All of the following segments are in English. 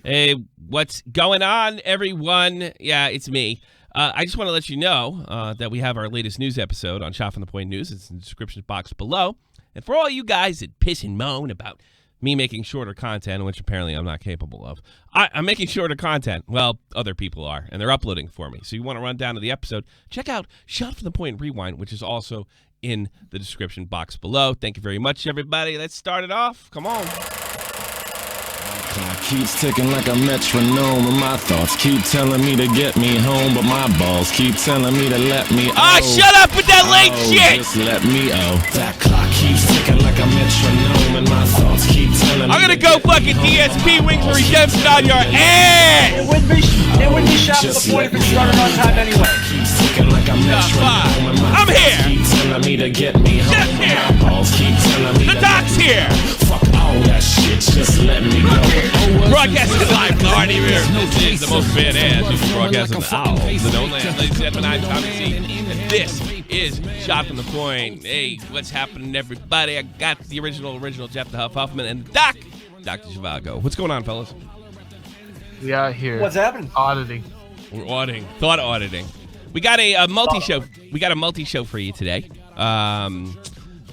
Hey, what's going on, everyone? Yeah, it's me. I just want to let you know that we have our latest news episode on Shot from the Point News. It's in the description box below. And for all you guys that piss and moan about me making shorter content, which apparently I'm not capable of, I'm making shorter content. Well, other people are, and they're uploading for me. So you want to run down to the episode, check out Shot from the Point Rewind, which is also in the description box below. Thank you very much, everybody. Let's start it off. Come on. Clock keeps ticking like a metronome, and my thoughts keep telling me to get me home, but my balls keep telling me to let me. Shut up with that late shit! Just let me. That clock keeps ticking like a metronome, and my thoughts keep telling me. I'm gonna go fucking DSP Wings for Redemption on your ass! It wouldn't be Shot from the Point if it started on time anyway. Keeps ticking like a metronome, and my I'm here. Keep telling me to get me home. Just here. My balls keep telling me. The doc's here. Fuck all that shit, just let me go. Broadcasting live from the Hardy River. This is the most badass. This is broadcasting the No Land. Ladies and gentlemen, I'm Tommy C. And this is Shot from the Point. Hey, what's happening, everybody? I got the original Jeff the Huffman and Dr. Zhivago. What's going on, fellas? We out here. What's happening? Auditing. We're auditing. Thought auditing. We got a multi-show. We got a multi-show for you today. We're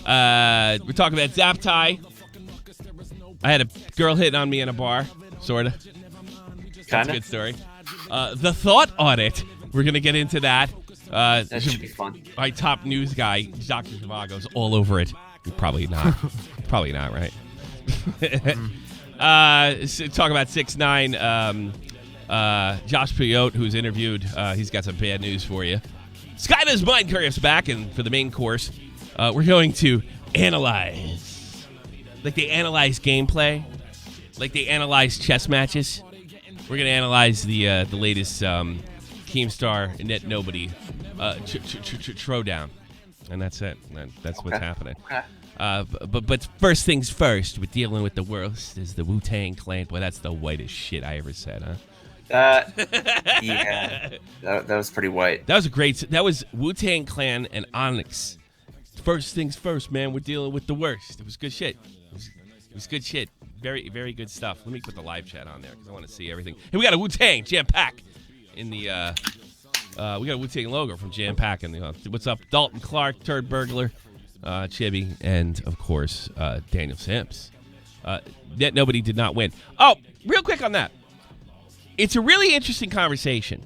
talking about Zap Tie. I had a girl hitting on me in a bar, sorta. That's a good story. The thought audit. We're gonna get into that. That should be fun. My top news guy, Dr. Zhivago's all over it. Probably not. Probably not, right? So talk about 6ix9ine. Josh Peyote, who's interviewed. He's got some bad news for you. Skydoesminecraft's back, and for the main course, we're going to analyze. Like they analyze gameplay, like they analyze chess matches. We're gonna analyze the latest Keemstar Netnobody throwdown, and that's it. That's what's happening. Okay. But first things first, we're dealing with the worst. Is the Wu-Tang Clan? Boy, that's the whitest shit I ever said, huh? Yeah, that was pretty white. That was a great. That was Wu-Tang Clan and Onyx. First things first, man. We're dealing with the worst. It was good shit. It was good shit. Very, very good stuff. Let me put the live chat on there because I want to see everything. Hey, we got a Wu-Tang Jam Pack in the. We got a Wu-Tang logo from Jam Pack in the. What's up, Dalton Clark, Turd Burglar, Chibi, and of course Daniel Sims. Netnobody did not win. Oh, real quick on that. It's a really interesting conversation,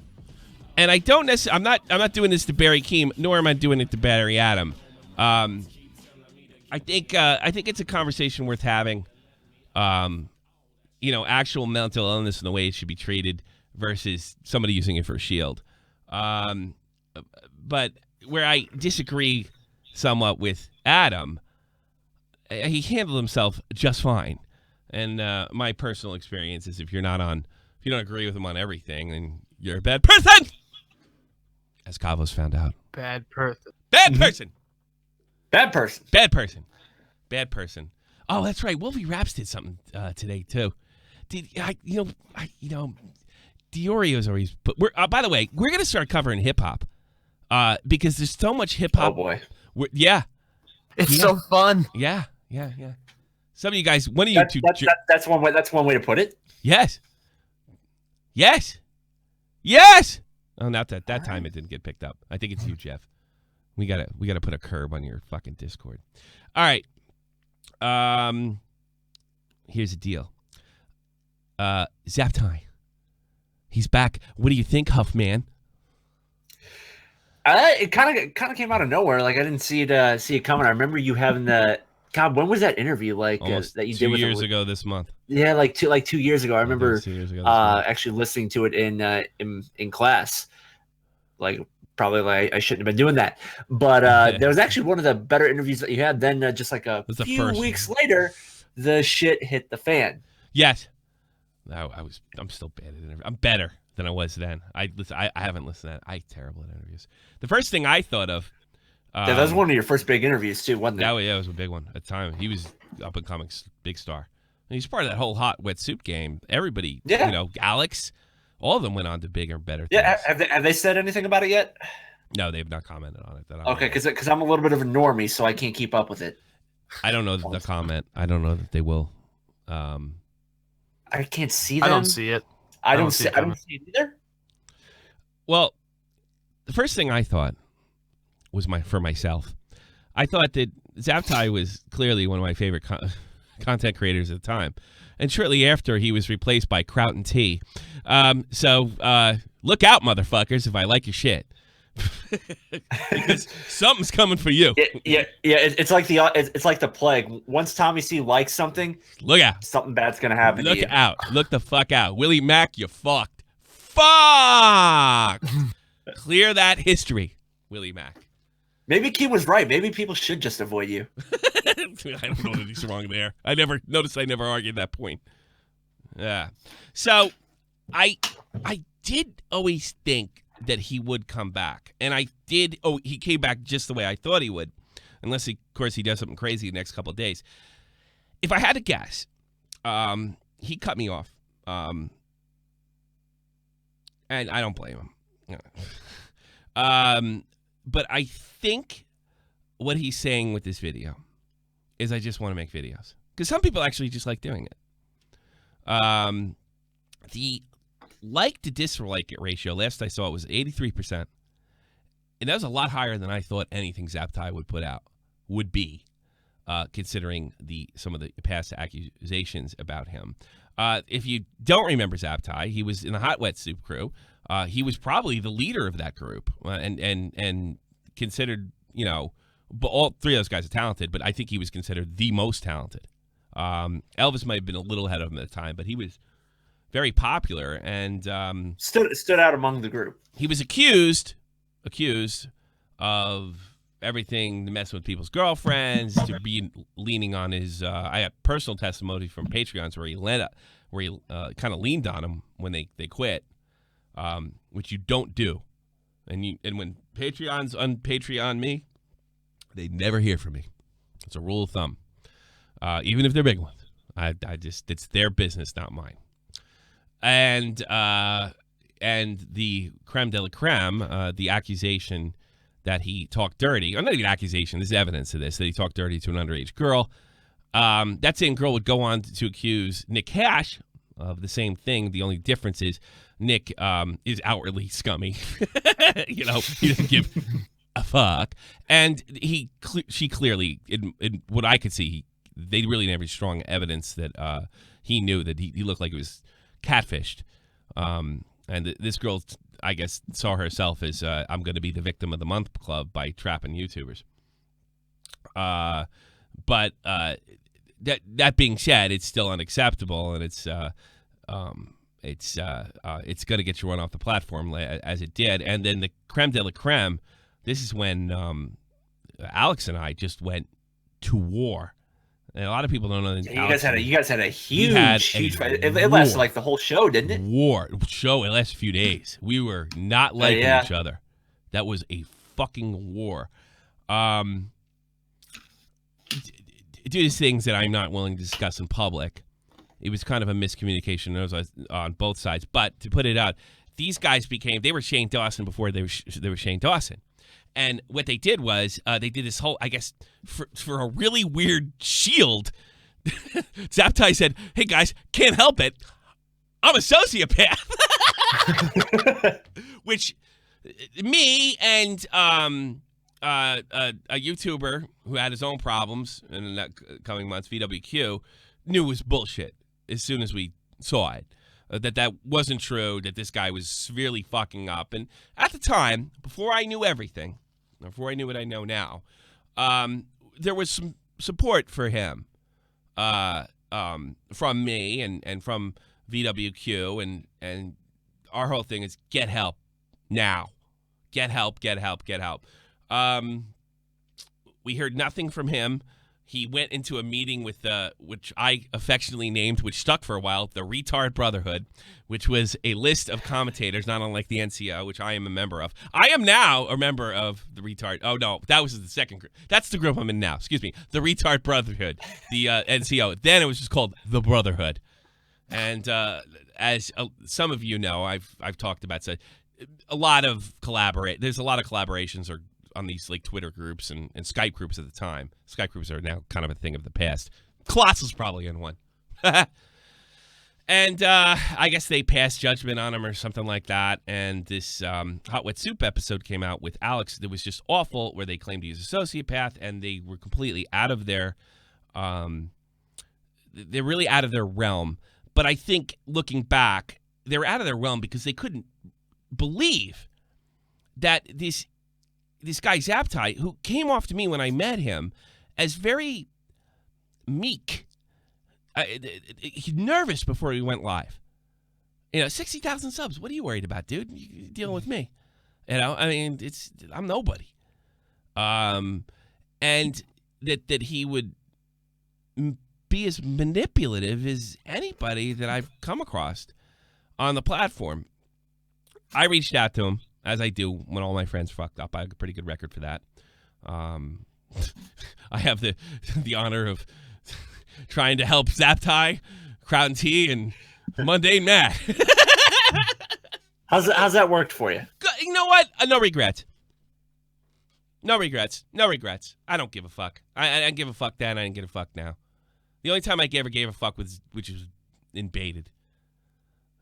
and I don't necessarily. I'm not doing this to Barry Keem, nor am I doing it to Barry Adam. I think it's a conversation worth having. Actual mental illness and the way it should be treated versus somebody using it for a shield. But where I disagree somewhat with Adam, he handled himself just fine. And my personal experience is if you don't agree with him on everything, then you're a bad person. As Cavos found out. Bad person. Bad person. Bad person. Bad person. Bad person. Oh, that's right. Wolfie Raps did something today too. DeOrio's always. But by the way, we're gonna start covering hip hop, because there's so much hip hop. Oh boy. Yeah. It's so fun. Yeah. Some of you guys. One of you two. That's one way. That's one way to put it. Yes. Oh, not that time it didn't get picked up. I think it's you, Jeff. We gotta put a curb on your fucking Discord. All right. Here's the deal. Zap Tie. He's back. What do you think, Huffman? It kind of came out of nowhere. Like I didn't see it coming. I remember you having the. God, when was that interview? Like that you did with 2 years ago this month. Yeah, like 2 years ago. I remember 2 years ago actually listening to it in class. Like probably like I shouldn't have been doing that, but there was actually one of the better interviews that you had. Then just like a few weeks later, the shit hit the fan. Yes, I'm still bad at interviews. I'm better than I was then. I haven't listened to that. I'm terrible at interviews. The first thing I thought of. That was one of your first big interviews too, wasn't it? Yeah, it was a big one at the time. He was up and coming big star. And he's part of that whole hot wet soup game. Everybody, Alex, all of them went on to bigger and better things. Yeah, have they said anything about it yet? No, they have not commented on it. Okay, because I'm a little bit of a normie, so I can't keep up with it. I don't know the comment. I don't know that they will. I can't see them. I don't see it. I don't see it either. Well, the first thing I thought was for myself. I thought that Zaptai was clearly one of my favorite content creators at the time. And shortly after, he was replaced by Kraut and T. So look out, motherfuckers, if I like your shit. Because something's coming for you. Yeah. It's like the plague. Once Tommy C likes something, look out. Something bad's gonna happen. Look to you. out. Look the fuck out. Willie Mack, you fucked. Fuck. Clear that history, Willie Mack. Maybe Keem was right. Maybe people should just avoid you. I don't know that he's wrong there. I never argued that point. Yeah. So I did always think that he would come back. And he came back just the way I thought he would. Unless, of course, he does something crazy the next couple of days. If I had to guess, he cut me off. And I don't blame him. But I think what he's saying with this video is I just want to make videos. Because some people actually just like doing it. The like to dislike it ratio, last I saw it was 83%. And that was a lot higher than I thought anything Zaptai would be, considering some of the past accusations about him. If you don't remember Zaptai, he was in the Hot Wet Soup crew. He was probably the leader of that group, and considered, but all three of those guys are talented, but I think he was considered the most talented. Elvis might have been a little ahead of him at the time, but he was very popular and stood out among the group. He was accused of everything, messing with people's girlfriends, to be leaning on his. I have personal testimony from Patreons where he kind of leaned on them when they quit, which you don't do, and when Patreons unpatreon me, they never hear from me. It's a rule of thumb, even if they're big ones. It's their business, not mine. And the creme de la creme, the accusation that he talked dirty, or not even accusation, there's evidence of this, that he talked dirty to an underage girl. That same girl would go on to accuse Nick Cash of the same thing. The only difference is Nick is outwardly scummy. He doesn't give a fuck. And she clearly, in what I could see, they really didn't have any strong evidence that he knew that he looked like he was catfished. And this girl, I guess, saw herself as I'm going to be the victim of the month club by trapping YouTubers. But that being said, it's still unacceptable, and it's going to get you run off the platform as it did. And then the creme de la creme, this is when Alex and I just went to war. And a lot of people don't know that. You guys had a huge fight. It lasted like the whole show, didn't it? It lasted a few days. We were not liking each other. That was a fucking war. Due to things that I'm not willing to discuss in public, it was kind of a miscommunication on both sides. But to put it out, these guys they were Shane Dawson before they were Shane Dawson. And what they did was they did this whole, I guess, for a really weird shield. Zaptai said, "Hey guys, can't help it, I'm a sociopath," which me and a YouTuber who had his own problems in the coming months, VWQ, knew was bullshit as soon as we saw it. That wasn't true, that this guy was severely fucking up. And at the time, before I knew everything, before I knew what I know now, there was some support for him from me and from VWQ. And our whole thing is get help now. Get help, get help, get help. We heard nothing from him. He went into a meeting with, which I affectionately named, which stuck for a while, the Retard Brotherhood, which was a list of commentators, not unlike the NCO, which I am a member of. I am now a member of the Retard. Oh, no, that was the second group. That's the group I'm in now. Excuse me. The Retard Brotherhood, the NCO. Then it was just called the Brotherhood. And as some of you know, I've talked about, so a lot of there's a lot of collaborations on these like Twitter groups and Skype groups at the time. Skype groups are now kind of a thing of the past. Colossal's probably in one. And I guess they passed judgment on him or something like that. And this Hot Wet Soup episode came out with Alex that was just awful, where they claimed he was a sociopath, and they were completely out of their they're really out of their realm. But I think looking back, they were out of their realm because they couldn't believe that this guy Zaptai, who came off to me when I met him as very meek. He's nervous before he went live. 60,000 subs. What are you worried about, dude? You're dealing with me. I mean, I'm nobody. And that he would be as manipulative as anybody that I've come across on the platform. I reached out to him, as I do when all my friends fucked up. I have a pretty good record for that. I have the honor of trying to help Zaptai, Crown T, and Mundane Matt. How's that worked for you? You know what? No regrets. No regrets. No regrets. I don't give a fuck. I didn't give a fuck then. I didn't give a fuck now. The only time I ever gave a fuck was, which was in Baited.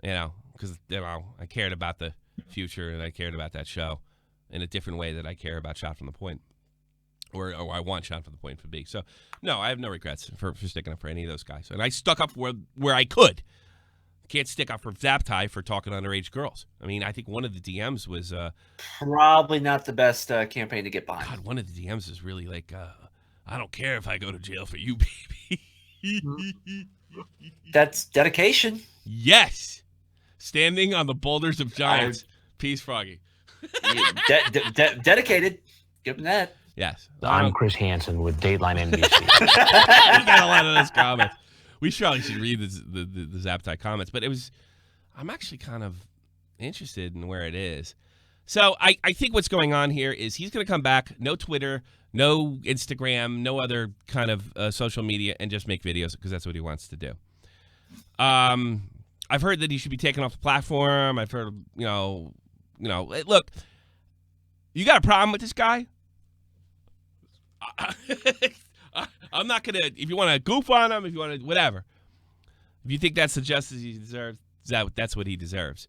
Because I cared about the future and I cared about that show in a different way that I care about Shot from the Point. Or I want Shot from the Point for B. So, no, I have no regrets for sticking up for any of those guys. And I stuck up where I could. Can't stick up for Zaptai for talking to underage girls. I mean, I think one of the DMs was... probably not the best campaign to get behind. God, one of the DMs is really like, I don't care if I go to jail for you, baby. That's dedication. Yes. Standing on the boulders of giants. Peace, Froggy. Dedicated. Give him that. Yes. I'm Chris Hansen with Dateline NBC. We got a lot of those comments. We probably should read the Zaptai comments, but I'm actually kind of interested in where it is. So I think what's going on here is he's going to come back, no Twitter, no Instagram, no other kind of social media, and just make videos because that's what he wants to do. I've heard that he should be taken off the platform. I've heard, look, you got a problem with this guy? I'm not going to, if you want to goof on him, if you want to, whatever. If you think that's the justice he deserves, that's what he deserves.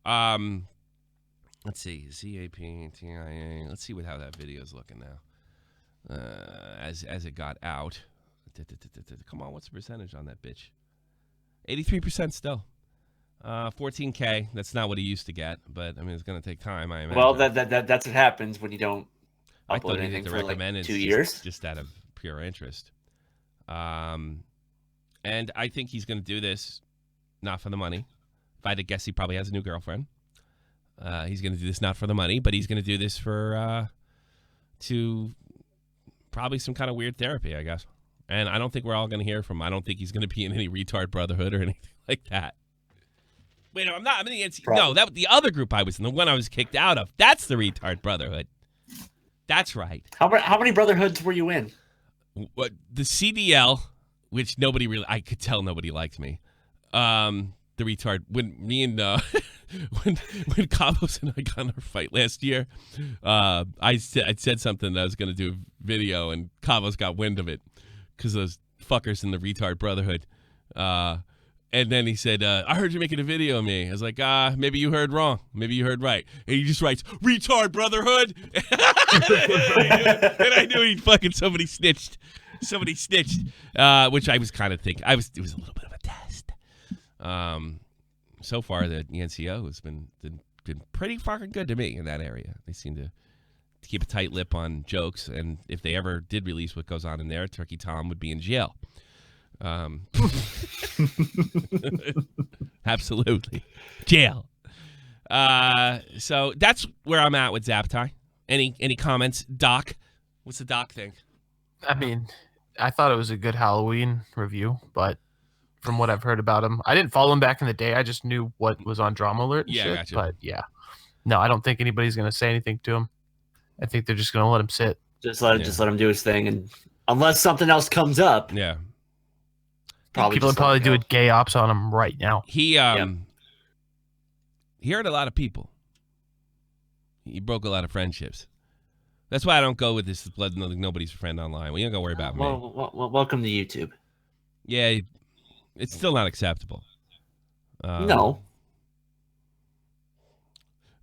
Let's see, ZAPTIA. Let's see how that video is looking now. As it got out. Come on, what's the percentage on that bitch? 83% still. 14K. That's not what he used to get, but I mean, it's going to take time. I imagine. Well, that's what happens when you don't upload I anything thought for like 2 is years. Just out of pure interest. And I think he's going to do this not for the money. If I had to guess, he probably has a new girlfriend. He's going to do this not for the money, but he's going to do this for to probably some kind of weird therapy, I guess. And I don't think we're all going to hear from him. I don't think he's going to be in any retard brotherhood or anything like that. Wait, no, I'm not. I'm in the NC. No, that the other group I was in, the one I was kicked out of. That's the retard brotherhood. That's right. How many brotherhoods were you in? What, the CDL, which nobody really, I could tell nobody liked me. The retard, when me and when Cabos and I got in our fight last year, I said something that I was going to do a video, and Cabos got wind of it because those fuckers in the retard brotherhood. And then he said, I heard you making a video of me. I was like, maybe you heard wrong. Maybe you heard right. And he just writes, retard brotherhood. And I knew somebody snitched. Somebody snitched, which I was kind of thinking. It was a little bit of a test. So far, the NCO has been pretty fucking good to me in that area. They seem to keep a tight lip on jokes. And if they ever did release what goes on in there, Turkey Tom would be in jail. Absolutely. Jail. So that's where I'm at with Zaptai. Any comments? Doc? What's the Doc think? I mean, I thought it was a good Halloween review, but from what I've heard about him, I didn't follow him back in the day. I just knew what was on Drama Alert and shit. Gotcha. But yeah. No, I don't think anybody's going to say anything to him. I think they're just going to let him sit. Just let him do his thing, and unless something else comes up. Yeah. People would probably do a gay ops on him right now. He hurt a lot of people. He broke a lot of friendships. That's why I don't go with this blood. Nobody's friend online. Well, you don't got to worry about me. Well, welcome to YouTube. Yeah, it's still not acceptable. No.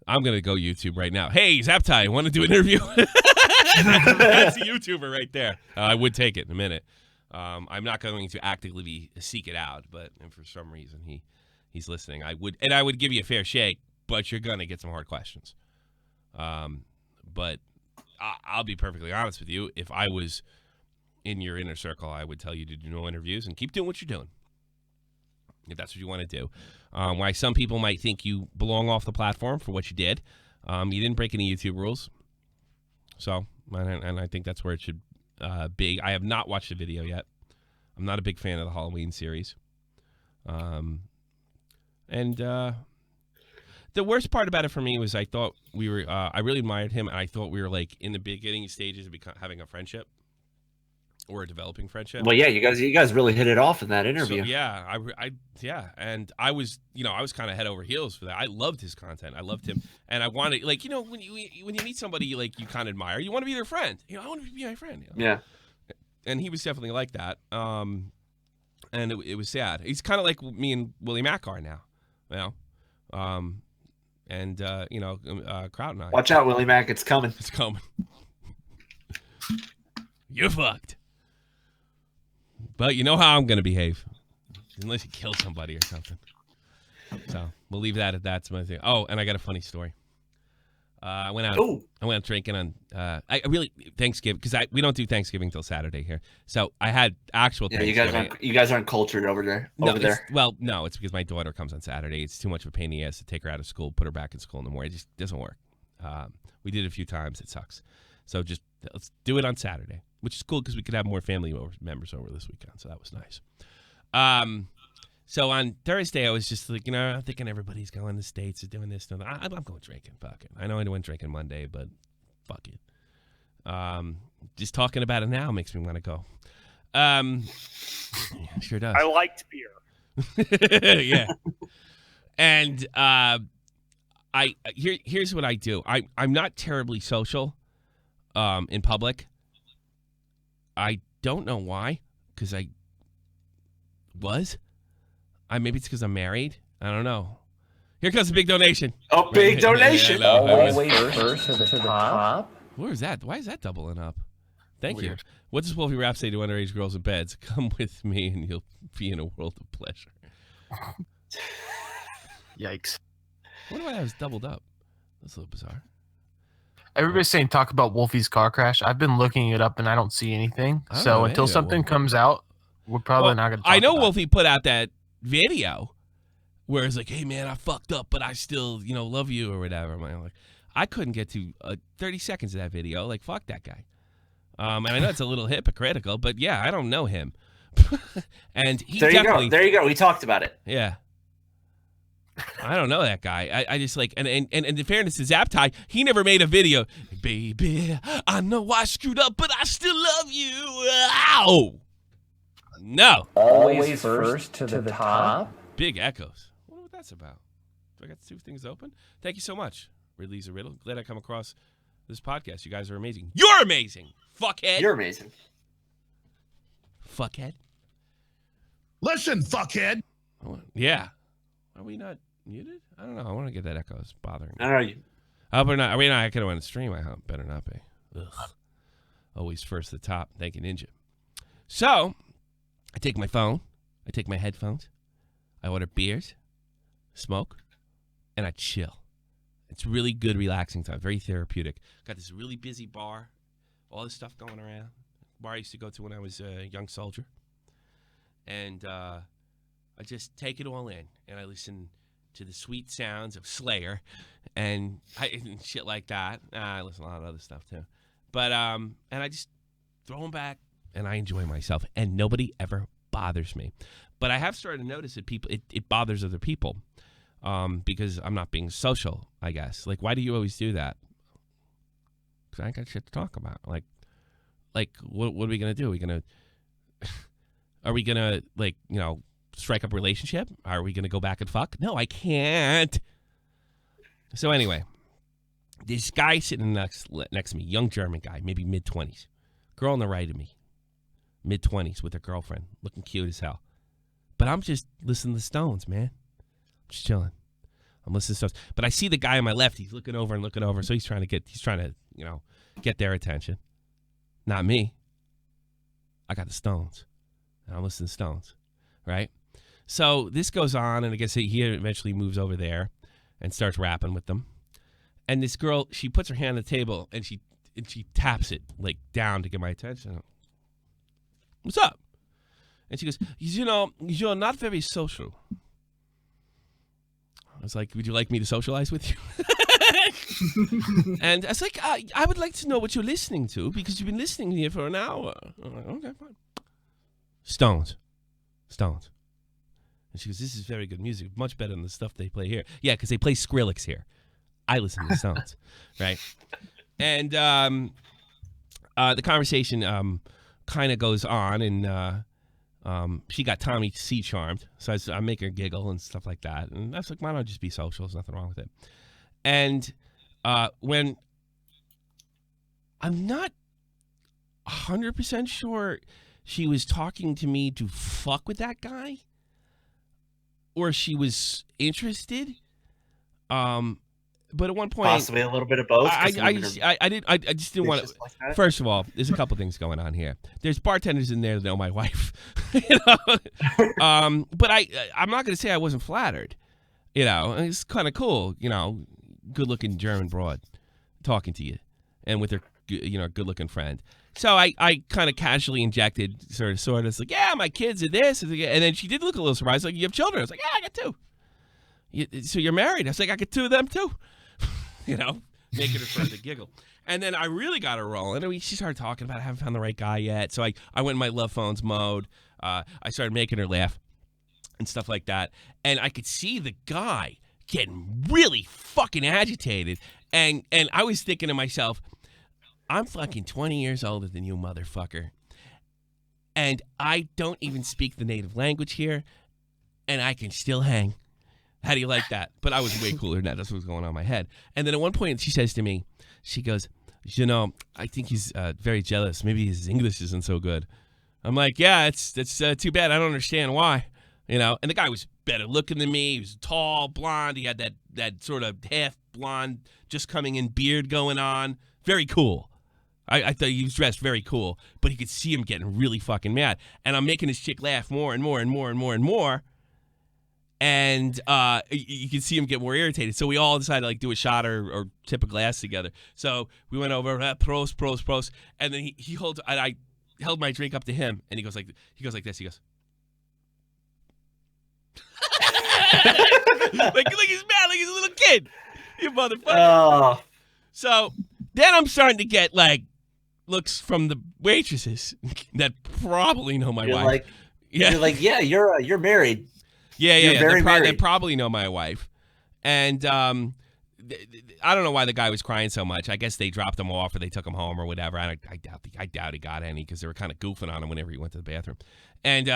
I'm going to go YouTube right now. Hey, Zaptai, want to do an interview? That's a YouTuber right there. I would take it in a minute. I'm not going to actively seek it out, but if for some reason he's listening, I would give you a fair shake, but you're going to get some hard questions. But I'll be perfectly honest with you. If I was in your inner circle, I would tell you to do no interviews and keep doing what you're doing. If that's what you want to do. Why some people might think you belong off the platform for what you did. You didn't break any YouTube rules. So, and I think that's where it should be. I have not watched the video yet. I'm not a big fan of the Halloween series. The worst part about it for me was I thought we were, I really admired him, and I thought we were like in the beginning stages of having a friendship or a developing friendship. Well, yeah, you guys really hit it off in that interview. So, yeah, and I was kind of head over heels for that. I loved his content. I loved him, and I wanted, like, when you meet somebody like you kind of admire, you want to be their friend. I want to be my friend. Yeah. And he was definitely like that. And it was sad. He's kind of like me and Willie Mack are now, Kraut and I. Watch out, Willie Mack. It's coming. It's coming. You're fucked. But you know how I'm going to behave. Unless you kill somebody or something. So we'll leave that at that. That's my thing. Oh, and I got a funny story. I went out drinking on Thanksgiving, because we don't do Thanksgiving till Saturday here. So I had actual Thanksgiving. You guys aren't cultured over there. No, it's because my daughter comes on Saturday. It's too much of a pain in the ass to take her out of school, put her back in school in the morning. It just doesn't work. We did it a few times. It sucks. So just let's do it on Saturday, which is cool because we could have more family members over this weekend. So that was nice. So on Thursday, I was just like, I'm thinking everybody's going to the States, is doing this. I'm going drinking. Fuck it. I know I went drinking Monday, but fuck it. Just talking about it now makes me want to go. Sure does. I liked beer. Yeah. And here's what I do. I'm not terribly social in public. I don't know why, because I was. Maybe it's because I'm married. I don't know. Here comes a big donation. Oh, big donation. Always first to the top. Where is that? Why is that doubling up? Thank you. What does Wolfie Rap say to underage girls in beds? Come with me and you'll be in a world of pleasure. Yikes. What do I have is doubled up? That's a little bizarre. Everybody's saying talk about Wolfie's car crash. I've been looking it up and I don't see anything. So until something comes out, we're probably not going to talk I know about Wolfie put out that video where it's like, hey man, I fucked up, but I still, love you or whatever. I'm like, I couldn't get to 30 seconds of that video. Like, fuck that guy. And I know it's a little hypocritical, but yeah, I don't know him. And he There you go. We talked about it. Yeah. I don't know that guy. I just like, and in fairness to Zaptai, he never made a video. Baby, I know I screwed up, but I still love you. Ow! No. Always first to the top. Big echoes. I wonder what that's about. Do I got two things open? Thank you so much, Ridley's a Riddle. Glad I come across this podcast. You guys are amazing. You're amazing, fuckhead. You're amazing. Fuckhead. Listen, fuckhead. Yeah. Are we not muted? I don't know. I want to get that echo. It's bothering me. I don't know. I hope we're not. Are we not? I could have went to stream. I hope. Better not be. Ugh. Always first to the top. Thank you, Ninja. So, I take my phone, I take my headphones, I order beers, smoke, and I chill. It's really good, relaxing time, very therapeutic. Got this really busy bar, all this stuff going around. Bar I used to go to when I was a young soldier. And I just take it all in, and I listen to the sweet sounds of Slayer and shit like that. I listen to a lot of other stuff too. But, and I just throw them back. And I enjoy myself, and nobody ever bothers me. But I have started to notice that it bothers other people because I'm not being social, I guess. Like, why do you always do that? Because I ain't got shit to talk about. Like, what are we going to do? Are we going to, strike up a relationship? Are we going to go back and fuck? No, I can't. So anyway, this guy sitting next to me, young German guy, maybe mid-20s. Girl on the right of me. Mid-20s with her girlfriend, looking cute as hell. But I'm just listening to the Stones, man. Just chilling. I'm listening to stuff. But I see the guy on my left. He's looking over and looking over. So he's trying to, get their attention. Not me. I got the Stones. And I'm listening to Stones. Right? So this goes on, and I guess he eventually moves over there and starts rapping with them. And this girl, she puts her hand on the table, and she taps it, like, down to get my attention. What's up? And she goes, you're not very social. I was like, would you like me to socialize with you? And I was like, I would like to know what you're listening to, because you've been listening here for an hour. I'm like, okay, fine. Stones. And she goes, this is very good music, much better than the stuff they play here. Yeah, because they play Skrillex here. I listen to Stones, right? And the conversation kind of goes on, and she got Tommy C charmed, so I make her giggle and stuff like that. And I was like, why don't I just be social? There's nothing wrong with it. And when I'm not 100% sure she was talking to me to fuck with that guy, or she was interested. But at one point, possibly a little bit of both. I just didn't want to. Like first of all, there's a couple things going on here. There's bartenders in there that know my wife, but I'm not going to say I wasn't flattered. It's kind of cool. Good-looking German broad talking to you, and with her, good-looking friend. So I kind of casually injected, sort of. It's like, yeah, my kids are this, and then she did look a little surprised. Like, you have children? I was like, yeah, I got two. So you're married? I was like, I got two of them too. Making her friend to giggle. And then I really got her rolling. She started talking about I haven't found the right guy yet. So I went in my love phones mode. I started making her laugh and stuff like that. And I could see the guy getting really fucking agitated. And I was thinking to myself, I'm fucking 20 years older than you, motherfucker. And I don't even speak the native language here. And I can still hang. How do you like that? But I was way cooler than that. That's what was going on in my head. And then at one point, she says to me, she goes, I think he's very jealous. Maybe his English isn't so good. I'm like, yeah, it's too bad. I don't understand why. And the guy was better looking than me. He was tall, blonde. He had that sort of half blonde, just coming in beard going on. Very cool. I thought he was dressed very cool. But you could see him getting really fucking mad. And I'm making this chick laugh more and more and more and more and more. And you can see him get more irritated. So we all decided to like do a shot or tip a glass together. So we went over, prost. And then he holds, and I held my drink up to him, and he goes like this. He goes, like he's mad, like he's a little kid. You motherfucker. Oh. So then I'm starting to get like looks from the waitresses that probably know my wife. You're like, yeah, you're married. Yeah. They probably know my wife. And I don't know why the guy was crying so much. I guess they dropped him off or they took him home or whatever. I doubt he got any because they were kind of goofing on him whenever he went to the bathroom. And,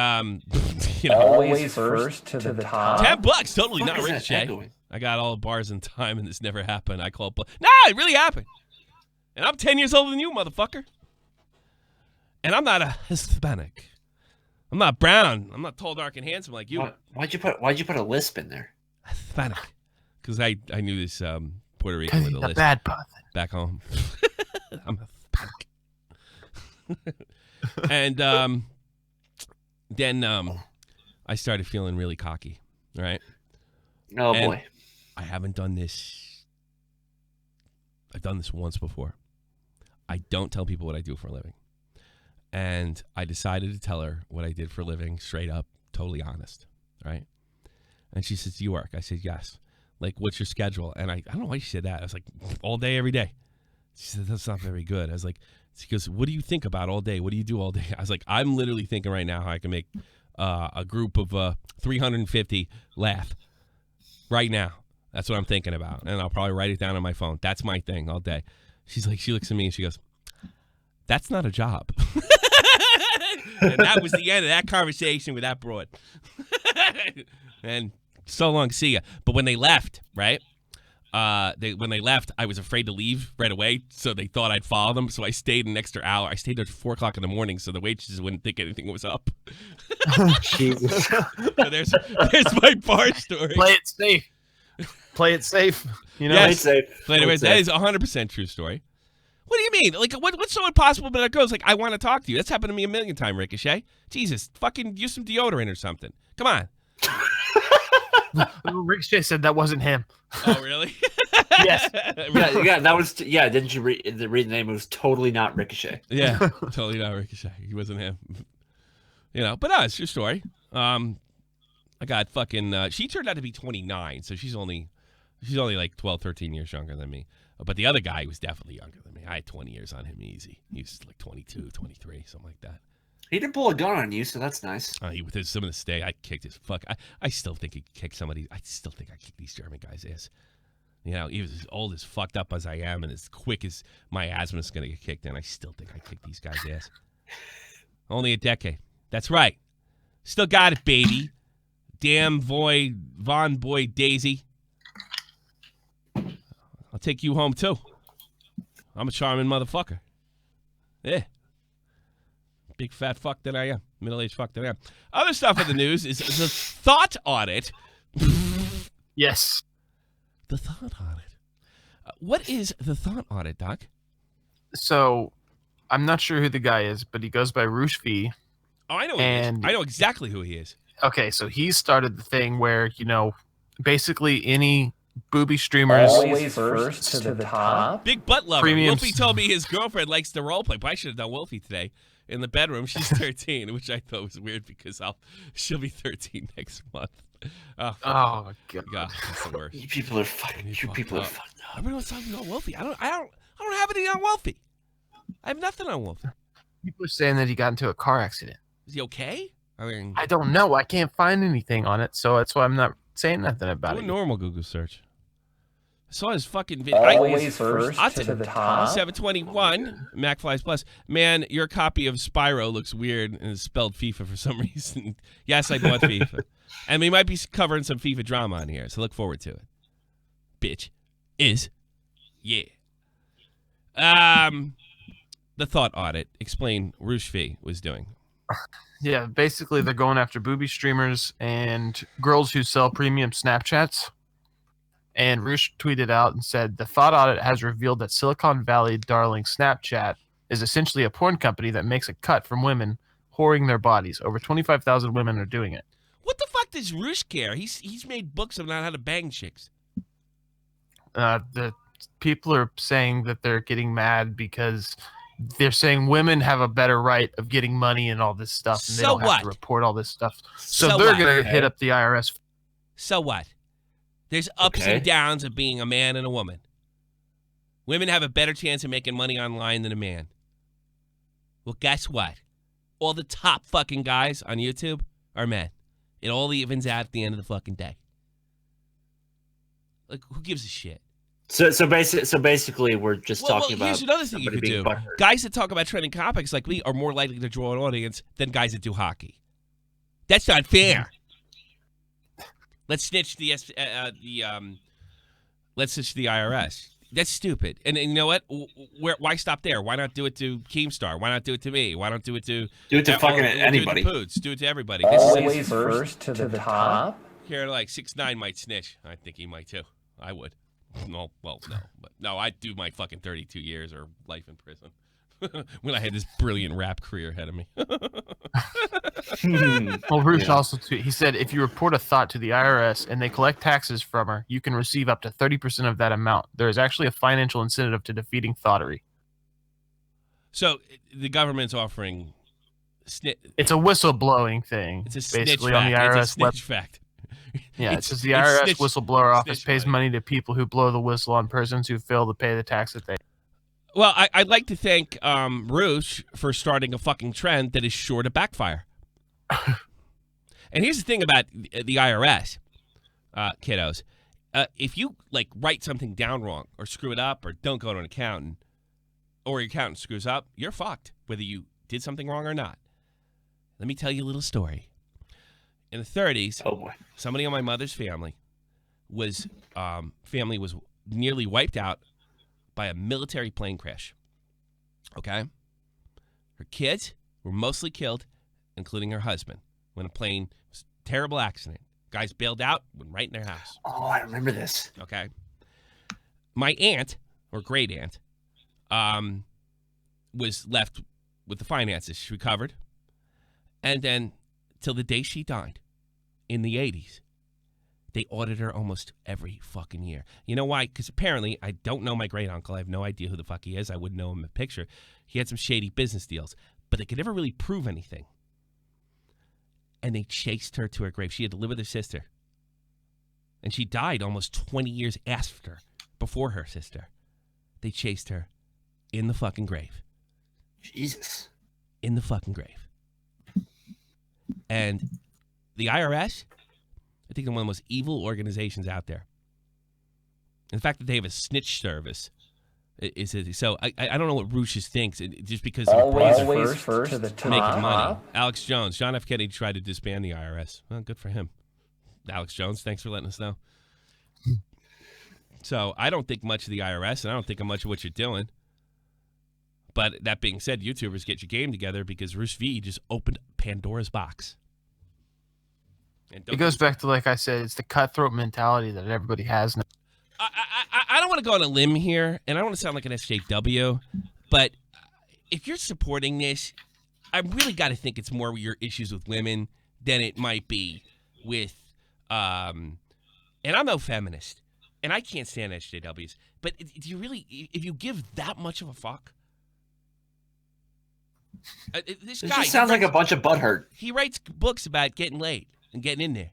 always first to the top. $10, totally not rich, Jay. I got all the bars in time and this never happened. I called. No, it really happened. And I'm 10 years older than you, motherfucker. And I'm not a Hispanic. I'm not brown. I'm not tall, dark, and handsome like you. Why'd you put a lisp in there? Hispanic. Because I knew this Puerto Rican with a lisp. Bad person. Back home. I'm Hispanic. And then I started feeling really cocky. Right? Oh, and boy. I haven't done this. I've done this once before. I don't tell people what I do for a living. And I decided to tell her what I did for a living, straight up, totally honest, right? And she says, do you work? I said, yes. Like, what's your schedule? And I don't know why she said that. I was like, all day, every day. She said, that's not very good. I was like, she goes, what do you think about all day? What do you do all day? I was like, I'm literally thinking right now how I can make a group of 350 laugh right now. That's what I'm thinking about. And I'll probably write it down on my phone. That's my thing all day. She's like, she looks at me and she goes, that's not a job. And that was the end of that conversation with that broad. And so long, see ya. But when they left, right, when they left, I was afraid to leave right away, so they thought I'd follow them. So I stayed an extra hour. I stayed there till 4 o'clock in the morning, so the waitresses wouldn't think anything was up. Jesus. So there's my bar story. Play it safe. Play it safe. You know, Yes. Play it safe. But anyways, that is 100% true story. What do you mean? Like, what's so impossible about a girl's like, I want to talk to you? That's happened to me a million times, Ricochet. Jesus, fucking use some deodorant or something. Come on. Ricochet said that wasn't him. Oh, really? Yes. Yeah, that was. Yeah, didn't you read the name? It was totally not Ricochet. Yeah, totally not Ricochet. He wasn't him. But no, it's your story. I got fucking. She turned out to be 29, so she's only like 12, 13 years younger than me. But the other guy was definitely younger than me. I had 20 years on him easy. He was like 22, 23, something like that. He didn't pull a gun on you, so that's nice. With some of the stay, I kicked his fuck. I still think he kicked somebody. I still think I kicked these German guys' ass. He was as old, as fucked up as I am, and as quick as my asthma is going to get kicked in. I still think I kicked these guys' ass. Only a decade. That's right. Still got it, baby. Damn Von Boy Daisy. I'll take you home, too. I'm a charming motherfucker. Yeah. Big fat fuck that I am. Middle-aged fuck that I am. Other stuff in the news is the thought audit. Yes. The thought audit. What is the thought audit, Doc? So, I'm not sure who the guy is, but he goes by Rushvi. Oh, I know who he is. I know exactly who he is. Okay, so he started the thing where, basically any booby streamers always first to the top. Big butt lover. Premiums. Wolfie told me his girlfriend likes to role play, but I should have done Wolfie today in the bedroom. She's 13, which I thought was weird because she'll be 13 next month. Oh my god, that's the worst. You people are fucking. You people are fucked up. Everyone's talking about Wolfie. I don't have anything on Wolfie. I have nothing on Wolfie. People are saying that he got into a car accident. Is he okay? I mean, I don't know. I can't find anything on it, so that's why I'm not saying nothing about do it. a normal Google search. I saw his fucking video. Always first to the top. 721 MacFlies Plus. Man, your copy of Spyro looks weird and is spelled FIFA for some reason. Yes, I bought FIFA. And we might be covering some FIFA drama on here, so look forward to it. Bitch. Yeah. The thought audit. Explain Rushvi was doing. Yeah, basically they're going after booby streamers and girls who sell premium Snapchats. And Rush tweeted out and said, the thought audit has revealed that Silicon Valley darling Snapchat is essentially a porn company that makes a cut from women whoring their bodies. Over 25,000 women are doing it. What the fuck does Rush care? He's made books about how to bang chicks. The people are saying that they're getting mad because they're saying women have a better right of getting money and all this stuff, and they don't have to report all this stuff. So they're going to hit up the IRS. So what? There's ups and downs of being a man and a woman. Women have a better chance of making money online than a man. Well, guess what? All the top fucking guys on YouTube are men. It all evens out at the end of the fucking day. Like, who gives a shit? So basically, we're just talking about. Here's another thing you could do. Guys that talk about trending topics like me are more likely to draw an audience than guys that do hockey. That's not fair. Let's snitch let's snitch the IRS. That's stupid. And you know what? Why stop there? Why not do it to Keemstar? Why not do it to me? Why not do it to fucking anybody? Do it to everybody. Always first to the top. Here, like 6ix9ine might snitch. I think he might too. I would. No, well, no, but no, I'd do my fucking 32 years or life in prison when I had this brilliant rap career ahead of me. Well, Bruce also he said if you report a thought to the IRS and they collect taxes from her, you can receive up to 30% of that amount. There is actually a financial incentive to defeating thoughtery. So the government's offering. It's a whistleblowing thing. It's a snitch basically fact. on the IRS it's a snitch fact. Yeah, it says the IRS whistleblower office pays money to people who blow the whistle on persons who fail to pay the tax that they. Well, I'd like to thank Roosh for starting a fucking trend that is sure to backfire. And here's the thing about the IRS, kiddos. If you write something down wrong or screw it up or don't go to an accountant or your accountant screws up, you're fucked, whether you did something wrong or not. Let me tell you a little story. In the 30s, somebody on my mother's family was nearly wiped out by a military plane crash. Okay? Her kids were mostly killed, including her husband, when a plane was a terrible accident. Guys bailed out, went right in their house. Oh, I remember this. Okay? My aunt, or great aunt, was left with the finances. She recovered. And then, till the day she died, in the 80s, they audited her almost every fucking year. You know why? Because apparently, I don't know my great uncle. I have no idea who the fuck he is. I wouldn't know him in a picture. He had some shady business deals, but they could never really prove anything. And they chased her to her grave. She had to live with her sister. And she died almost 20 years after, before her sister. They chased her in the fucking grave. Jesus. In the fucking grave. And the IRS, I think they're one of the most evil organizations out there. And the fact that they have a snitch service is so. I don't know what Ruches thinks. Just because always first to the top. Making money. Alex Jones, John F. Kennedy tried to disband the IRS. Well, good for him. Alex Jones, thanks for letting us know. So I don't think much of the IRS, and I don't think much of what you're doing. But that being said, YouTubers, get your game together because Roos V just opened Pandora's box. It goes back to, like I said, it's the cutthroat mentality that everybody has now. I don't want to go on a limb here, and I don't want to sound like an SJW, but if you're supporting this, I really got to think it's more your issues with women than it might be with, and I'm no feminist, and I can't stand SJWs, but do you really, if you give that much of a fuck? This guy just sounds like a bunch of butthurt. He writes books about getting laid and getting in there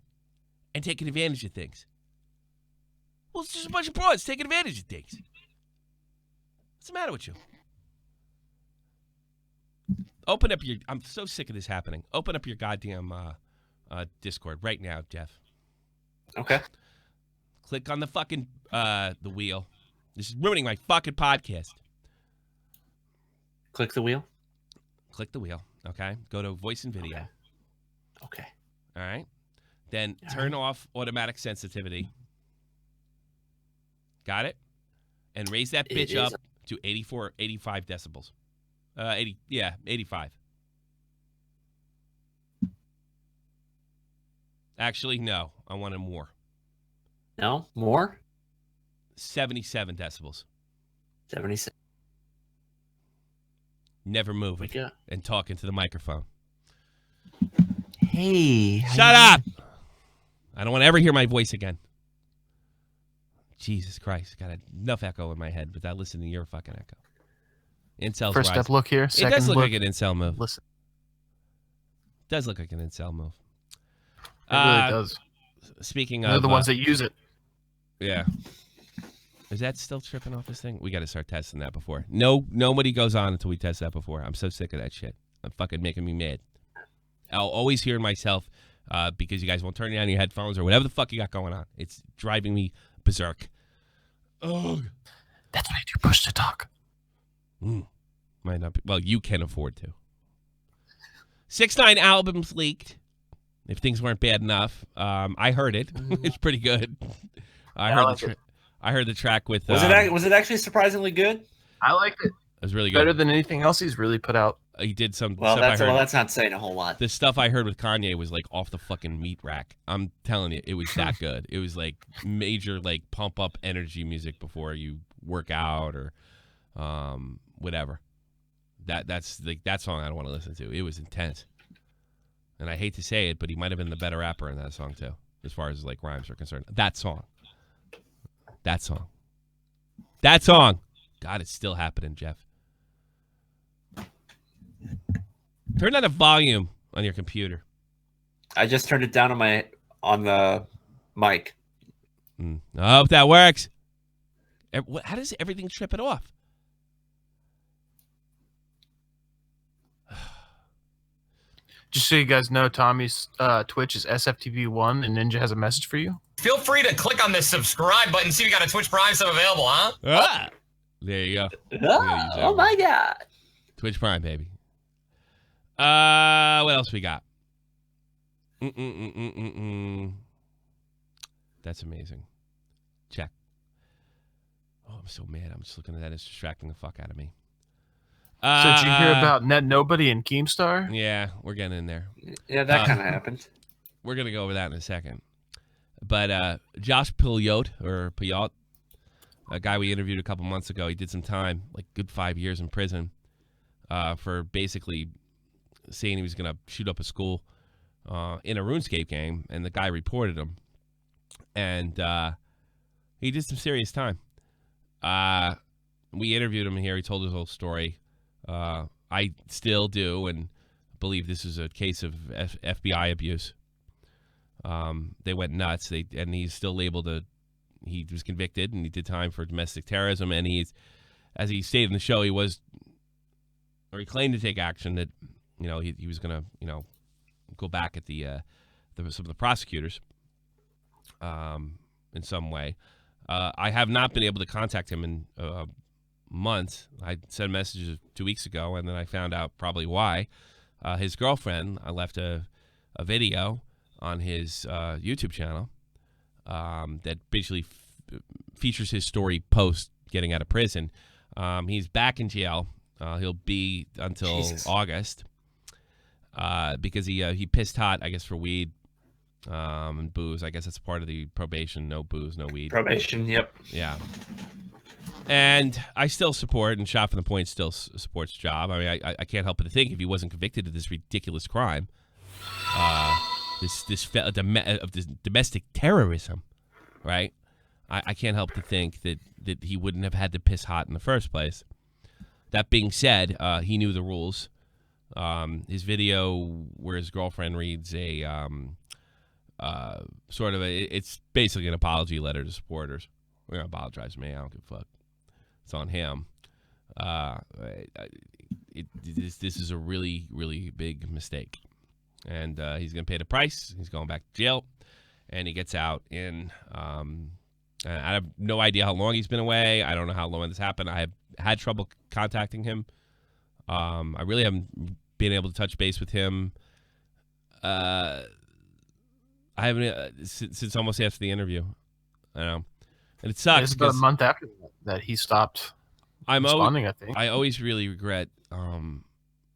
and taking advantage of things. Well, it's just a bunch of broads taking advantage of things. What's the matter with you? Open up your... I'm so sick of this happening. Open up your goddamn Discord right now, Jeff. Okay. Click on the fucking the wheel. This is ruining my fucking podcast. Click the wheel. Click the wheel, okay? Go to voice and video. Okay. All right? Then turn off automatic sensitivity. Got it? And raise that bitch up to 85 decibels. 85. Actually, no. I wanted more. No? More? 77 decibels. 77. Never moving and talking to the microphone. Hey. Shut up! I don't want to ever hear my voice again. Jesus Christ. Got enough echo in my head, but I listen to your fucking echo. Incel's First rising. step look here. Second it does look look. like an incel move. Listen. It does look like an incel move. It really does. Speaking They're of... the ones that use it. Yeah. Is that still tripping off this thing? We got to start testing that before. Nobody goes on until we test that before. I'm so sick of that shit. I'm fucking making me mad. I'll always hear myself because you guys won't turn on your headphones or whatever the fuck you got going on. It's driving me berserk. Oh, that's why you push to talk. Might not be. Well, you can afford to. 6ix9ine albums leaked. If things weren't bad enough, I heard it. It's pretty good. I heard the track with. Was it actually surprisingly good? I liked it. It was really good. Better than anything else he's really put out. He did some. Well, stuff that's not saying a whole lot. The stuff I heard with Kanye was like off the fucking meat rack. I'm telling you, it was that good. It was like major like pump up energy music before you work out or whatever. That's like that song I don't want to listen to. It was intense. And I hate to say it, but he might have been the better rapper in that song too, as far as like rhymes are concerned. That song. God, it's still happening, Jeff. Turn down the volume on your computer. I just turned it down on the mic. I hope that works. How does everything trip it off? Just so you guys know, Tommy's Twitch is SFTP1, and Ninja has a message for you. Feel free to click on the subscribe button. See, we got a Twitch Prime sub available, huh? There you go. Oh my God. Twitch Prime, baby. What else we got? That's amazing. Check. I'm so mad. I'm just looking at that. It's distracting the fuck out of me. So did you hear about Netnobody and Keemstar? Yeah, we're getting in there. Yeah, that kind of happened. We're going to go over that in a second. But Josh Pilyot, a guy we interviewed a couple months ago, he did some time, like good 5 years in prison, for basically saying he was going to shoot up a school in a RuneScape game, and the guy reported him. And he did some serious time. We interviewed him here. He told his whole story. I still do and believe this is a case of FBI abuse. They went nuts. And he's still labeled he was convicted and he did time for domestic terrorism. And as he stated in the show, he claimed to take action that, he was going to, go back at some of the prosecutors, in some way. I have not been able to contact him in months. I sent messages 2 weeks ago, and then I found out probably why. His girlfriend, I left a video on his YouTube channel that basically features his story post getting out of prison. He's back in jail. He'll be until August because he pissed hot, I guess, for weed and booze. I guess that's part of the probation. No booze, no weed. Probation, yep. Yeah. And I still support, and Shot from the Point still supports Job. I mean, I can't help but to think if he wasn't convicted of this ridiculous crime, of this domestic terrorism, right? I can't help to think that he wouldn't have had to piss hot in the first place. That being said, he knew the rules. His video where his girlfriend reads it's basically an apology letter to supporters. We're going to apologize to me. I don't give a fuck. It's on him. This is a really, really big mistake. And he's going to pay the price. He's going back to jail. And he gets out in... I have no idea how long he's been away. I don't know how long this happened. I have had trouble contacting him. I really haven't been able to touch base with him. I haven't since almost after the interview. I know. And it sucks. It's about a month after that he stopped responding, I think. I always really regret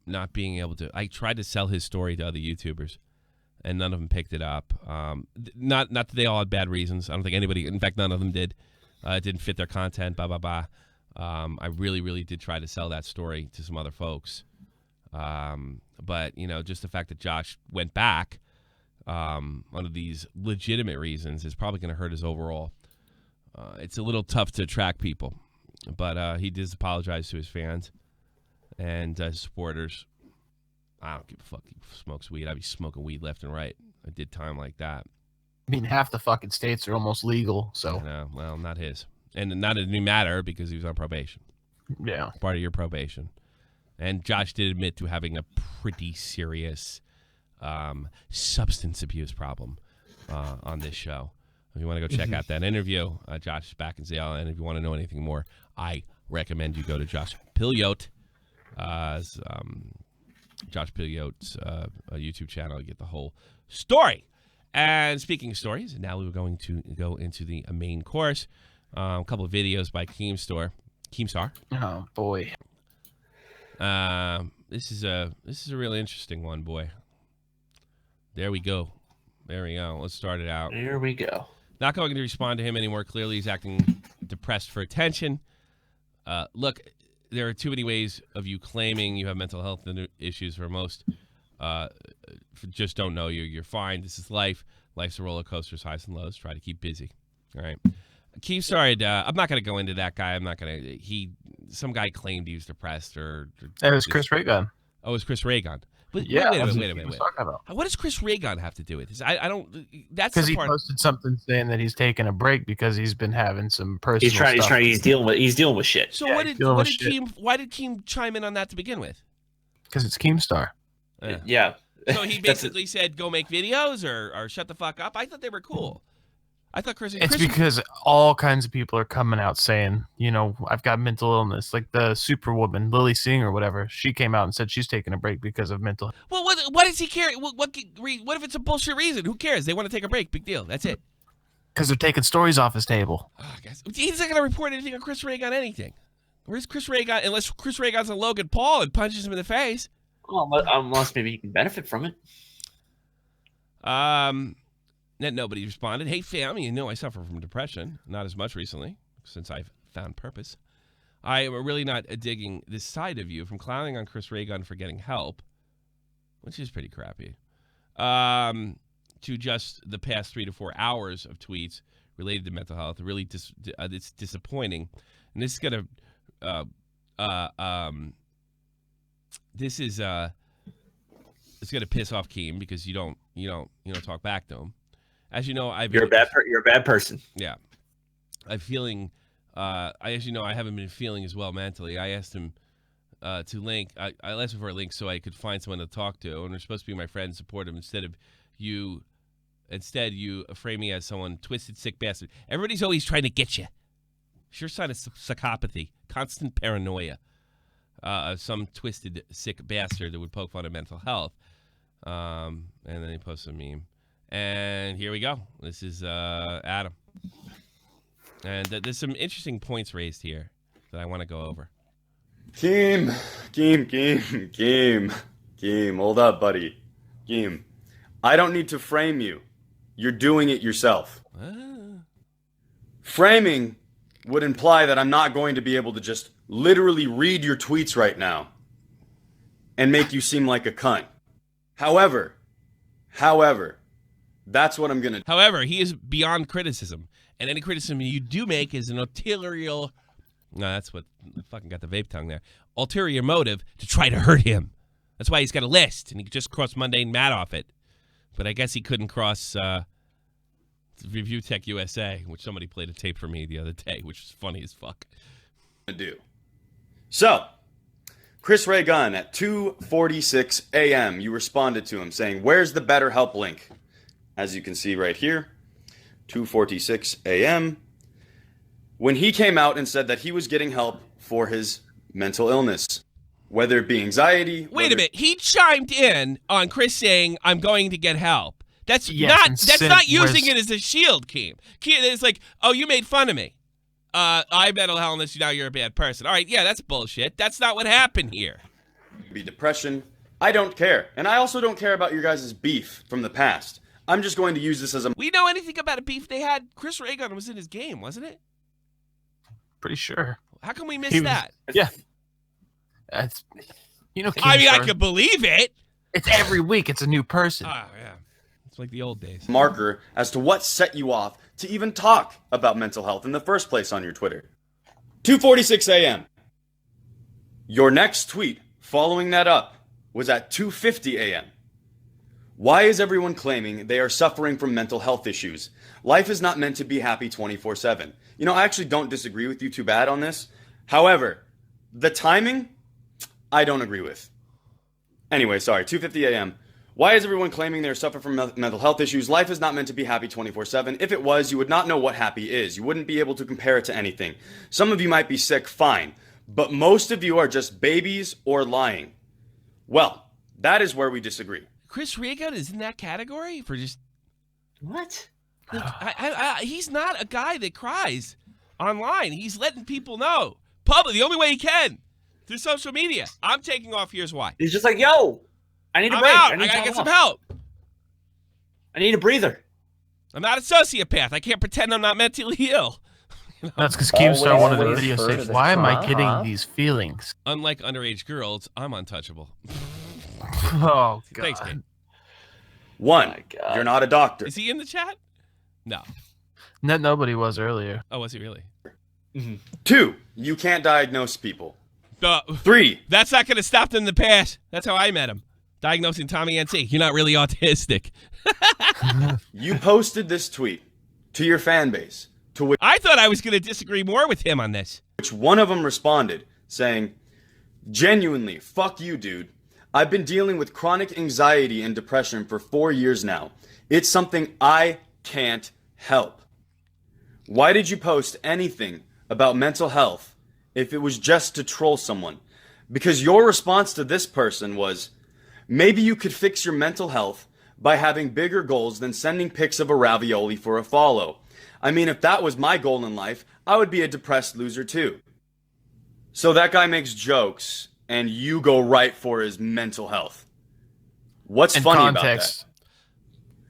not being able to. I tried to sell his story to other YouTubers, and none of them picked it up. Not that they all had bad reasons. I don't think anybody, in fact, none of them did. It didn't fit their content, blah, blah, blah. I really, really did try to sell that story to some other folks. But, just the fact that Josh went back one of these legitimate reasons is probably going to hurt his overall. It's a little tough to attract people. But he does apologize to his fans and his supporters. I don't give a fuck. He smokes weed. I'd be smoking weed left and right. I did time like that. I mean, half the fucking states are almost legal, so. No, well, not his. And not a new matter because he was on probation. Yeah. Part of your probation. And Josh did admit to having a pretty serious substance abuse problem on this show. If you want to go check out that interview, Josh is back in jail. And if you want to know anything more, I recommend you go to Josh Pilyot. Josh Pilyot's YouTube channel. You get the whole story. And speaking of stories, now we're going to go into the main course. A couple of videos by Keemstar. Oh boy. This is a really interesting one, boy. There we go. Let's start it out. Here we go. Not going to respond to him anymore. Clearly, he's acting depressed for attention. Look, there are too many ways of you claiming you have mental health issues. For most, just don't know you. You're fine. This is life. Life's a roller coaster, highs and lows. Try to keep busy. All right. Keemstar, I'm not going to go into that guy. I'm not going to. Some guy claimed he was depressed or it was Chris Raygun. Oh, it was Chris Raygun. But yeah, wait a minute. What does Chris Raygun have to do with this? I don't. That's because he posted something saying that he's taking a break because he's been having some personal. He's dealing with shit. So why did Keem chime in on that to begin with? Because it's Keemstar. Yeah. So he basically said, "Go make videos or shut the fuck up." I thought they were cool. I thought It's because all kinds of people are coming out saying, I've got mental illness. Like the Superwoman, Lily Singh or whatever. She came out and said she's taking a break because of mental. Well, what does he care? What if it's a bullshit reason? Who cares? They want to take a break. Big deal. That's it. Because they're taking stories off his table. Oh, he's not going to report anything on Chris Ray on anything. Where's Chris Ray unless Chris Ray on Logan Paul and punches him in the face? Well, unless maybe he can benefit from it. Nobody responded. Hey, fam, you know I suffer from depression. Not as much recently, since I've found purpose. I am really not digging this side of you from clowning on Chris Ray for getting help, which is pretty crappy, to just the past 3 to 4 hours of tweets related to mental health. Really, it's disappointing, and this is gonna, this is it's gonna piss off Keem because you don't talk back to him. As you know, you're a bad person. Yeah, I'm feeling. As you know, I haven't been feeling as well mentally. I asked him to link. I asked him for a link so I could find someone to talk to, and they're supposed to be my friend and support him. Instead, you frame me as someone twisted, sick bastard. Everybody's always trying to get you. Sure sign of psychopathy, constant paranoia. Some twisted, sick bastard that would poke fun of mental health. And then he posts a meme. And here we go. This is Adam. And there's some interesting points raised here that I want to go over. Keem, hold up, buddy. Keem, I don't need to frame you. You're doing it yourself. Framing would imply that I'm not going to be able to just literally read your tweets right now and make you seem like a cunt. However, that's what I'm going to do. However, he is beyond criticism. And any criticism you do make is an ulterior... No, that's what... I fucking got the vape tongue there. Ulterior motive to try to hurt him. That's why he's got a list, and he just crossed Mundane Matt off it. But I guess he couldn't cross Review Tech USA, which somebody played a tape for me the other day, which was funny as fuck. So, Chris Ray Gunn at 2:46 a.m., you responded to him saying, where's the BetterHelp link? As you can see right here, 2:46 a.m., when he came out and said that he was getting help for his mental illness, whether it be anxiety. Wait a minute. He chimed in on Chris saying, I'm going to get help. That's not using it as a shield, Keem. It's like, oh, you made fun of me. I mental illness, now you're a bad person. All right, yeah, that's bullshit. That's not what happened here. Be depression. I don't care. And I also don't care about your guys' beef from the past. I'm just going to use this as a... We know anything about a beef they had? Chris Ray was in his game, wasn't it? Pretty sure. How can we miss that? Yeah. That's, Keemstar, I mean, I can believe it. It's every week. It's a new person. Oh, yeah. It's like the old days. Marker as to what set you off to even talk about mental health in the first place on your Twitter. 2:46 a.m. Your next tweet following that up was at 2:50 a.m. Why is everyone claiming they are suffering from mental health issues? Life is not meant to be happy 24/7. I actually don't disagree with you too bad on this. However, the timing, I don't agree with. Anyway, sorry, 2:50 a.m. Why is everyone claiming they're suffering from mental health issues? Life is not meant to be happy 24/7. If it was, you would not know what happy is. You wouldn't be able to compare it to anything. Some of you might be sick, fine. But most of you are just babies or lying. Well, that is where we disagree. Chris Reagan is in that category for just... What? He's not a guy that cries online. He's letting people know. Public, the only way he can. Through social media. I'm taking off. Here's why. He's just like, yo, I need a break. I gotta get some help. I need a breather. I'm not a sociopath. I can't pretend I'm not mentally ill. That's because Keemstar wanted the video says, why am I getting these feelings? Unlike underage girls, I'm untouchable. Oh, God. Thanks, man. One, you're not a doctor. Is he in the chat? No. Netnobody was earlier. Oh, was he really? Mm-hmm. 2, you can't diagnose people. 3, that's not going to stop them in the past. That's how I met him. Diagnosing Tommy NC. You're not really autistic. You posted this tweet to your fan base, to which I thought I was going to disagree more with him on this. Which one of them responded, saying, genuinely, fuck you, dude. I've been dealing with chronic anxiety and depression for 4 years now. It's something I can't help. Why did you post anything about mental health if it was just to troll someone? Because your response to this person was, maybe you could fix your mental health by having bigger goals than sending pics of a ravioli for a follow. I mean, if that was my goal in life, I would be a depressed loser too. So that guy makes jokes and you go right for his mental health. What's funny about that?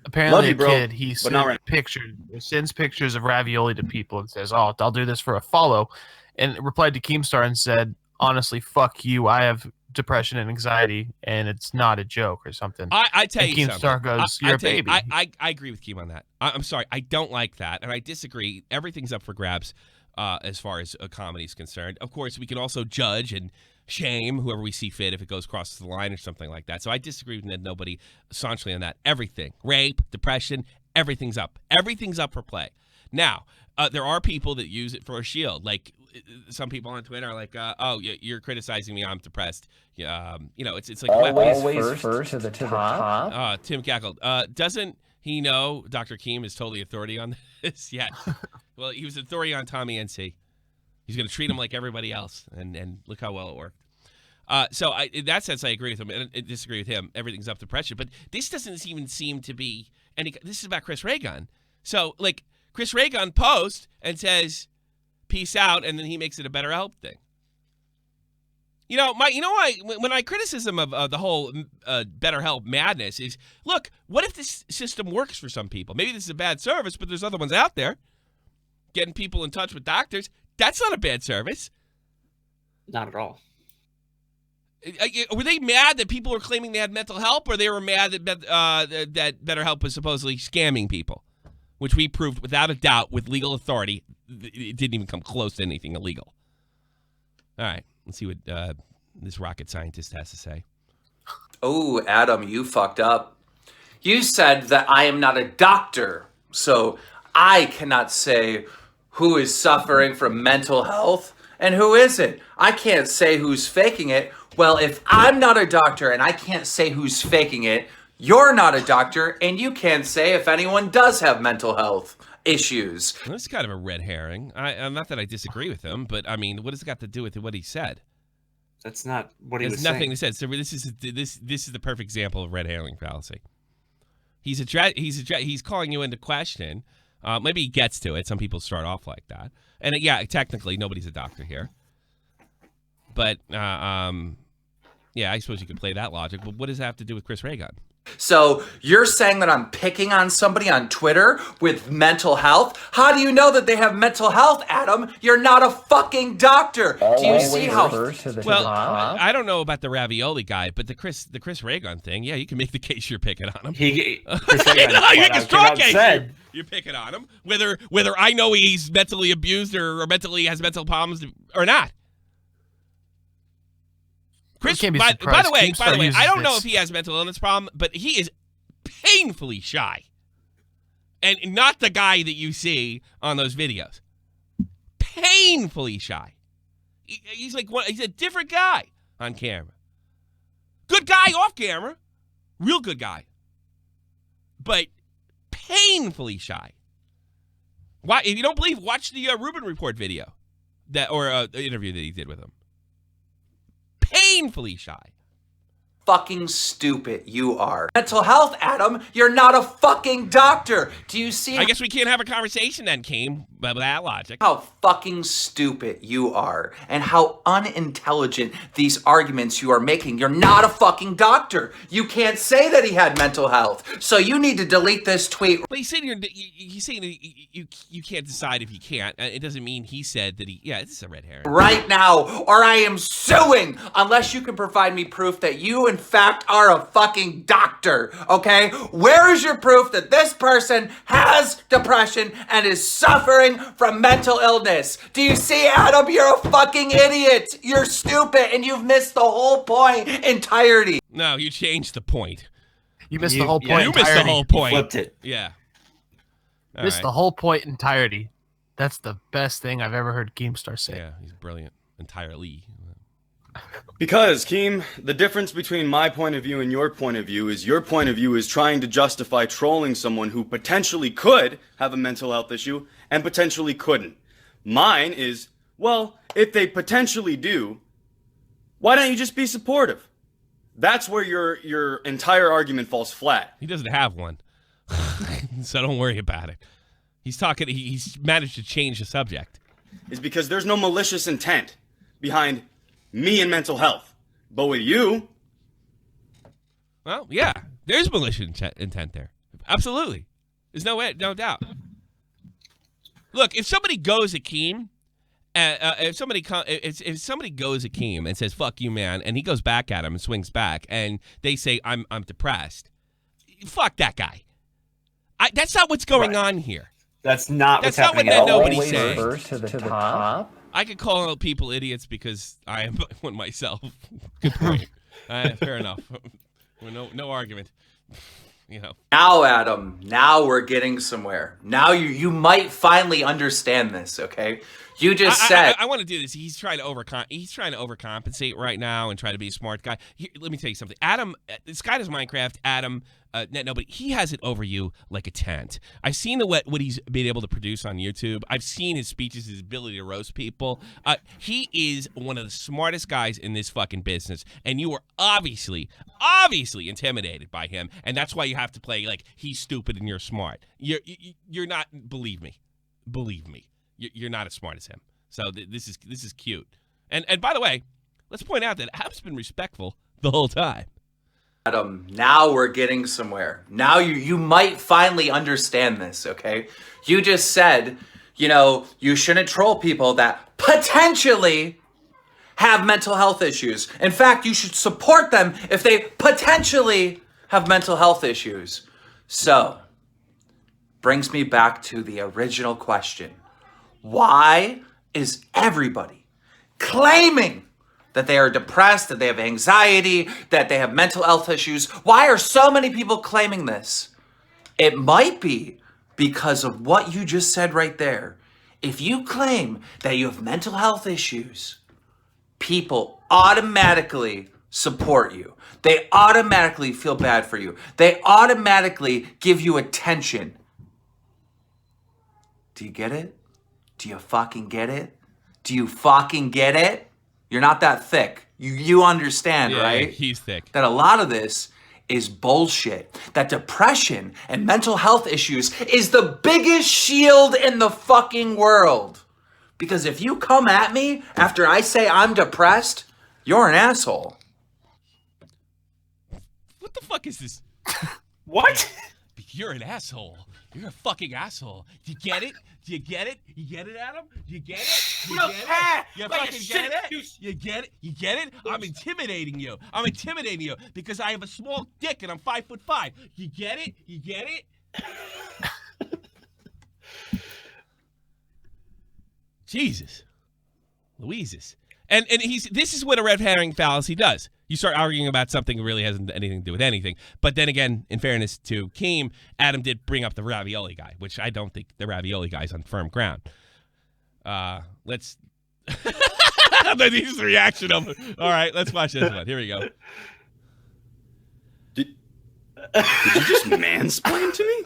Apparently, kid, he sends pictures of ravioli to people and says, "Oh, I'll do this for a follow," and replied to Keemstar and said, "Honestly, fuck you. I have depression and anxiety, and it's not a joke or something." I tell you something. Keemstar goes, "You're a baby." I agree with Keem on that. I'm sorry, I don't like that, and I disagree. Everything's up for grabs as far as comedy is concerned. Of course, we can also judge and shame whoever we see fit if it goes across the line or something like that. So I disagree with Netnobody staunchly on that. Everything, rape, depression, everything's up. Everything's up for play. Now, there are people that use it for a shield. Like some people on Twitter are like, "Oh, you're criticizing me. I'm depressed." You know, it's like always first to the top. Tim cackled. Doesn't he know Dr. Keem is totally authority on this? Yeah. Well, he was authority on Tommy NC. He's going to treat him like everybody else, and look how well it worked. So in that sense, I agree with him, and I disagree with him. Everything's up to pressure. But this doesn't even seem to be any. This is about Chris Ray Gun. So, like, Chris Ray Gun posts and says, "Peace out," and then he makes it a better help thing. You know, when my criticism of the whole better help madness is, look, what if this system works for some people? Maybe this is a bad service, but there's other ones out there. Getting people in touch with doctors. That's not a bad service. Not at all. Were they mad that people were claiming they had mental help, or they were mad that that BetterHelp was supposedly scamming people, which we proved without a doubt with legal authority it didn't even come close to anything illegal. All right, let's see what this rocket scientist has to say. Oh, Adam, you fucked up. You said that I am not a doctor, so I cannot say who is suffering from mental health and who isn't. I can't say who's faking it. Well, if I'm not a doctor and I can't say who's faking it, you're not a doctor and you can't say if anyone does have mental health issues. Well, that's kind of a red herring. Not that I disagree with him, but I mean, what has it got to do with what he said? That's not what he was saying. There's nothing to say. So this is the perfect example of red herring fallacy. He's calling you into question. Maybe he gets to it. Some people start off like that. And yeah, technically, nobody's a doctor here. But, yeah, I suppose you could play that logic. But what does that have to do with Chris Ray Gun? So you're saying that I'm picking on somebody on Twitter with mental health? How do you know that they have mental health, Adam? You're not a fucking doctor. Do you see how? Well, I don't know about the ravioli guy, but the Chris Ray Gun thing, yeah, you can make the case you're picking on him. You make a strong case you're picking on him, whether I know he's mentally abused or mentally has mental problems or not. Chris, by the way, I don't know if he has a mental illness problem, but he is painfully shy. And not the guy that you see on those videos. Painfully shy. He's a different guy on camera. Good guy off camera. Real good guy. But painfully shy. Why? If you don't believe, watch the Rubin Report video the interview that he did with him. Painfully shy. Fucking stupid you are. Mental health, Adam. You're not a fucking doctor. Do you see? I guess we can't have a conversation then, Keem, by that logic. How fucking stupid you are and how unintelligent these arguments you are making. You're not a fucking doctor. You can't say that he had mental health. So you need to delete this tweet. But he's saying you can't decide if you can't. It doesn't mean he said that he. Yeah, this is a red herring. Right now, or I am suing unless you can provide me proof that you in fact are a fucking doctor, okay? Where is your proof that this person has depression and is suffering from mental illness? Do you see, Adam? You're a fucking idiot. You're stupid and you've missed the whole point entirety. No, you changed the point. You missed the whole point. You missed the whole point. You flipped it. Yeah. Missed the whole point entirety. That's the best thing I've ever heard Keemstar say. Yeah, he's brilliant. Entirely. Because, Keem, the difference between my point of view and your point of view is your point of view is trying to justify trolling someone who potentially could have a mental health issue and potentially couldn't. Mine is, well, if they potentially do, why don't you just be supportive? That's where your entire argument falls flat. He doesn't have one, so don't worry about it. He's talking. He's managed to change the subject. Is because there's no malicious intent behind me and mental health. But with you, well, yeah, there's malicious intent there. Absolutely, there's no doubt. Look, if somebody goes at Keem, if somebody goes at Keem and says "fuck you, man," and he goes back at him and swings back, and they say I'm depressed, fuck that guy. That's not what's going on here. That's not That's what's not what happening at all. Netnobody's saying. First to the top. I could call people idiots because I am one myself. Good point. Fair enough. No argument. You know. Now, Adam, now we're getting somewhere. Now you might finally understand this, okay? You just said I want to do this. He's trying to overcompensate right now and try to be a smart guy. Here, let me tell you something. Adam, Skydoesminecraft, Adam, Netnobody, he has it over you like a tent. I've seen what he's been able to produce on YouTube. I've seen his speeches, his ability to roast people. He is one of the smartest guys in this fucking business, and you are obviously intimidated by him, and that's why you have to play like he's stupid and you're smart. You're not. Believe me. You're not as smart as him. So this is cute. And by the way, let's point out that Adam's been respectful the whole time. Adam, now we're getting somewhere. Now you might finally understand this, okay? You just said, you shouldn't troll people that potentially have mental health issues. In fact, you should support them if they potentially have mental health issues. So, brings me back to the original question. Why is everybody claiming that they are depressed, that they have anxiety, that they have mental health issues? Why are so many people claiming this? It might be because of what you just said right there. If you claim that you have mental health issues, people automatically support you. They automatically feel bad for you. They automatically give you attention. Do you get it? Do you fucking get it? Do you fucking get it? You're not that thick. You understand, right? He's thick. That a lot of this is bullshit. That depression and mental health issues is the biggest shield in the fucking world. Because if you come at me after I say I'm depressed, you're an asshole. What the fuck is this? What? You're an asshole. You're a fucking asshole. Do you get it? Do you get it? You get it, Adam? You get it? You get it? You fucking get it? You get it? You get it? I'm intimidating you. I'm intimidating you because I have a small dick and I'm 5'5". You get it? You get it? Jesus. Louises. And this is what a red herring fallacy does. You start arguing about something that really hasn't anything to do with anything. But then again, in fairness to Keem, Adam did bring up the ravioli guy, which I don't think the ravioli guy's on firm ground. Let's... This is the reaction of it. All right, let's watch this one. Here we go. Did you just mansplain to me?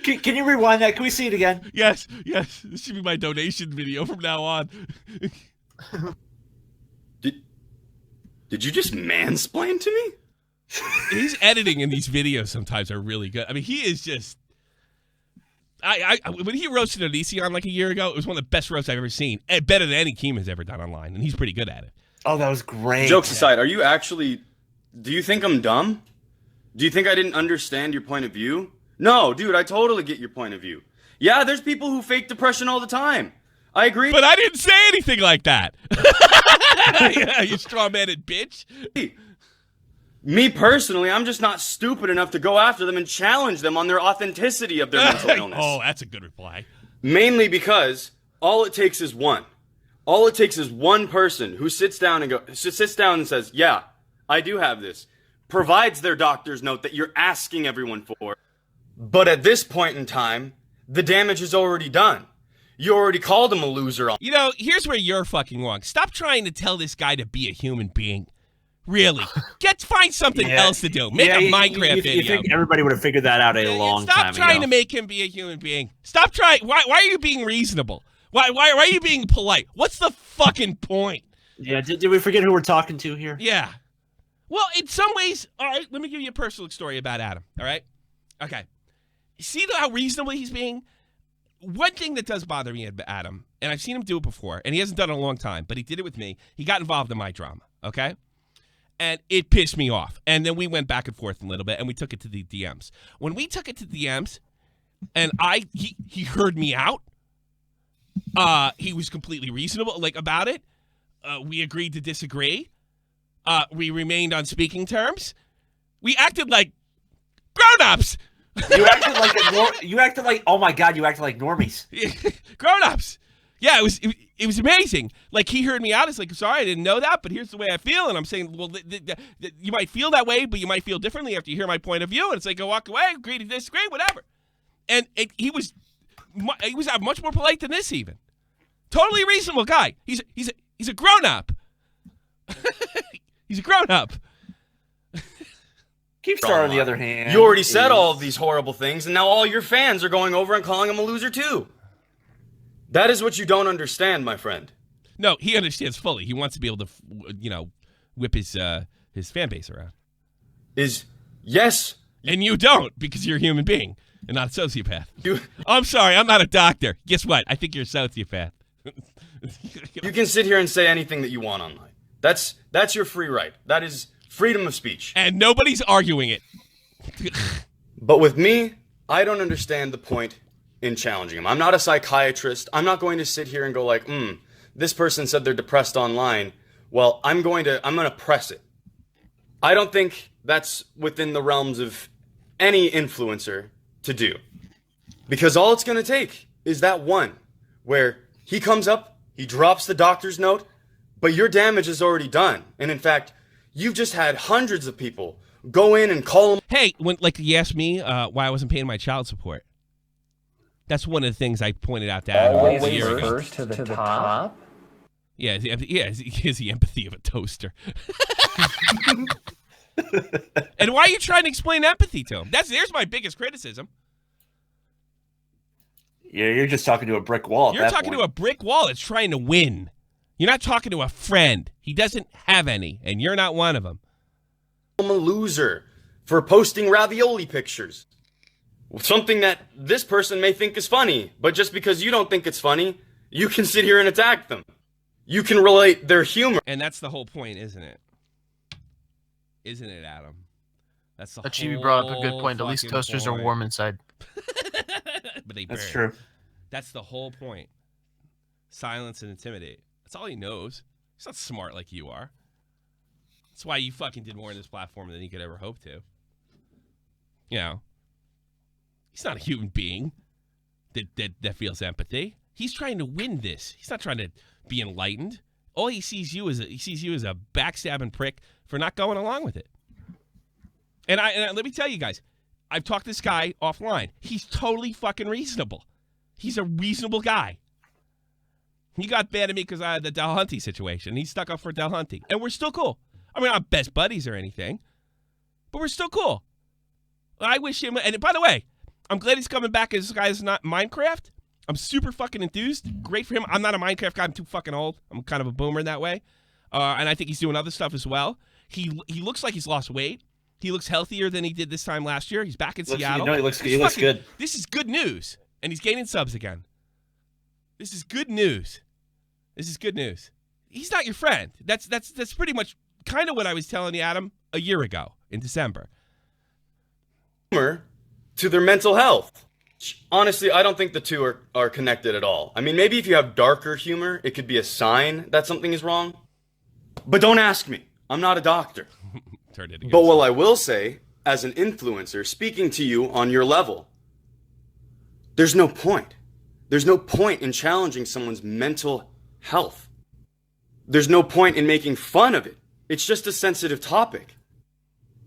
Can you rewind that? Can we see it again? Yes. This should be my donation video from now on. Did you just mansplain to me? His editing in these videos sometimes are really good. I mean, he is just... when he roasted Onision like a year ago, it was one of the best roasts I've ever seen. And better than any Keem has ever done online, and he's pretty good at it. Oh, that was great. Jokes aside, are you actually... Do you think I'm dumb? Do you think I didn't understand your point of view? No, dude, I totally get your point of view. Yeah, there's people who fake depression all the time. I agree. But I didn't say anything like that. Yeah, you straw-maned bitch. Me personally, I'm just not stupid enough to go after them and challenge them on their authenticity of their mental illness. Oh, that's a good reply. Mainly because all it takes is one. All it takes is one person who sits down and says, yeah, I do have this. Provides their doctor's note that you're asking everyone for. But at this point in time, the damage is already done. You already called him a loser. You know, here's where you're fucking wrong. Stop trying to tell this guy to be a human being. Really. Find something else to do. Make a Minecraft video. You think everybody would have figured that out a long time ago. Stop trying to make him be a human being. Stop trying. Why are you being reasonable? Why are you being polite? What's the fucking point? Yeah, did we forget who we're talking to here? Yeah. Well, in some ways, all right, let me give you a personal story about Adam, all right? Okay. See how reasonable he's being? One thing that does bother me about Adam, and I've seen him do it before, and he hasn't done it in a long time, but he did it with me. He got involved in my drama, okay? And it pissed me off. And then we went back and forth a little bit, and we took it to the DMs. When we took it to DMs, and he heard me out, he was completely reasonable about it. We agreed to disagree. We remained on speaking terms. We acted like grown-ups. You acted like oh my god, you acted like normies. Grown-ups. Yeah, it was amazing. Like, he heard me out. It's like, sorry, I didn't know that, but here's the way I feel. And I'm saying, well, you might feel that way, but you might feel differently after you hear my point of view. And it's like, go walk away, agree to disagree, whatever. And he was much more polite than this even. Totally reasonable guy. He's a grown-up. He's a grown-up. Keemstar, on the other hand, you already said all of these horrible things, and now all your fans are going over and calling him a loser too. That is what you don't understand, my friend. No, he understands fully. He wants to be able to, whip his fan base around. Yes. And you don't, because you're a human being and not a sociopath. I'm sorry, I'm not a doctor. Guess what? I think you're a sociopath. You can sit here and say anything that you want online. That's your free right. That is freedom of speech. And nobody's arguing it. But with me, I don't understand the point in challenging him. I'm not a psychiatrist. I'm not going to sit here and go like, this person said they're depressed online. Well, I'm going to press it. I don't think that's within the realms of any influencer to do. Because all it's going to take is that one where he comes up, he drops the doctor's note, but your damage is already done. And in fact, you've just had hundreds of people go in and call him. Hey, when you asked me why I wasn't paying my child support. That's one of the things I pointed out to Adam. Always first to the top? Yeah, he has the empathy of a toaster. And why are you trying to explain empathy to him? There's my biggest criticism. Yeah, you're just talking to a brick wall. You're talking to a brick wall that's trying to win. You're not talking to a friend. He doesn't have any, and you're not one of them. I'm a loser for posting ravioli pictures. Something that this person may think is funny, but just because you don't think it's funny, you can sit here and attack them. You can relate their humor. And that's the whole point, isn't it? Isn't it, Adam? That's the whole Chibi brought up a good point. At least toasters are warm inside. But they That's burn. true. That's the whole point. Silence and intimidate. That's all he knows. He's not smart like you are. That's why you fucking did more in this platform than he could ever hope to. You know, he's not a human being that feels empathy. He's trying to win this. He's not trying to be enlightened. All he sees you as a backstabbing prick for not going along with it. And let me tell you guys, I've talked to this guy offline. He's totally fucking reasonable. He's a reasonable guy. He got mad at me because I had the Delhunty situation. He stuck up for Delhunty. And we're still cool. I mean, we're not best buddies or anything, but we're still cool. I wish him, and by the way, I'm glad he's coming back as this guy's not Minecraft. I'm super fucking enthused. Great for him. I'm not a Minecraft guy. I'm too fucking old. I'm kind of a boomer in that way. And I think he's doing other stuff as well. He looks like he's lost weight. He looks healthier than he did this time last year. He's back in Seattle. He looks good. This is good news. And he's gaining subs again. This is good news. This is good news. He's not your friend. That's pretty much kind of what I was telling you, Adam, a year ago in December. To their mental health. Honestly, I don't think the two are connected at all. I mean, maybe if you have darker humor, it could be a sign that something is wrong. But don't ask me. I'm not a doctor. But what I will say, as an influencer, speaking to you on your level, there's no point. There's no point in challenging someone's mental health. There's no point in making fun of it. It's just a sensitive topic.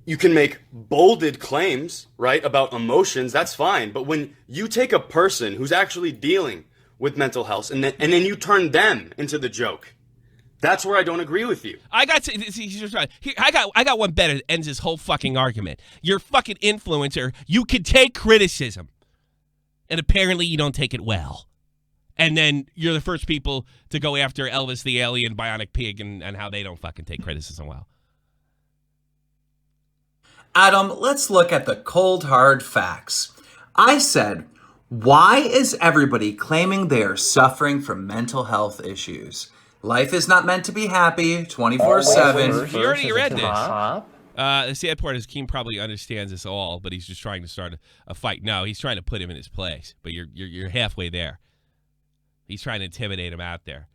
You can make bolded claims, right, about emotions, that's fine. But when you take a person who's actually dealing with mental health and then you turn them into the joke, that's where I don't agree with you. I got one better that ends this whole fucking argument. You're a fucking influencer. You can take criticism. And apparently you don't take it well. And then you're the first people to go after Elvis the Alien, Bionic Pig, and how they don't fucking take criticism well. Adam, let's look at the cold, hard facts. I said, why is everybody claiming they are suffering from mental health issues? Life is not meant to be happy 24/7. You already read this. The sad part is Keem probably understands this all, but he's just trying to start a fight. No, he's trying to put him in his place, but you're halfway there. He's trying to intimidate him out there.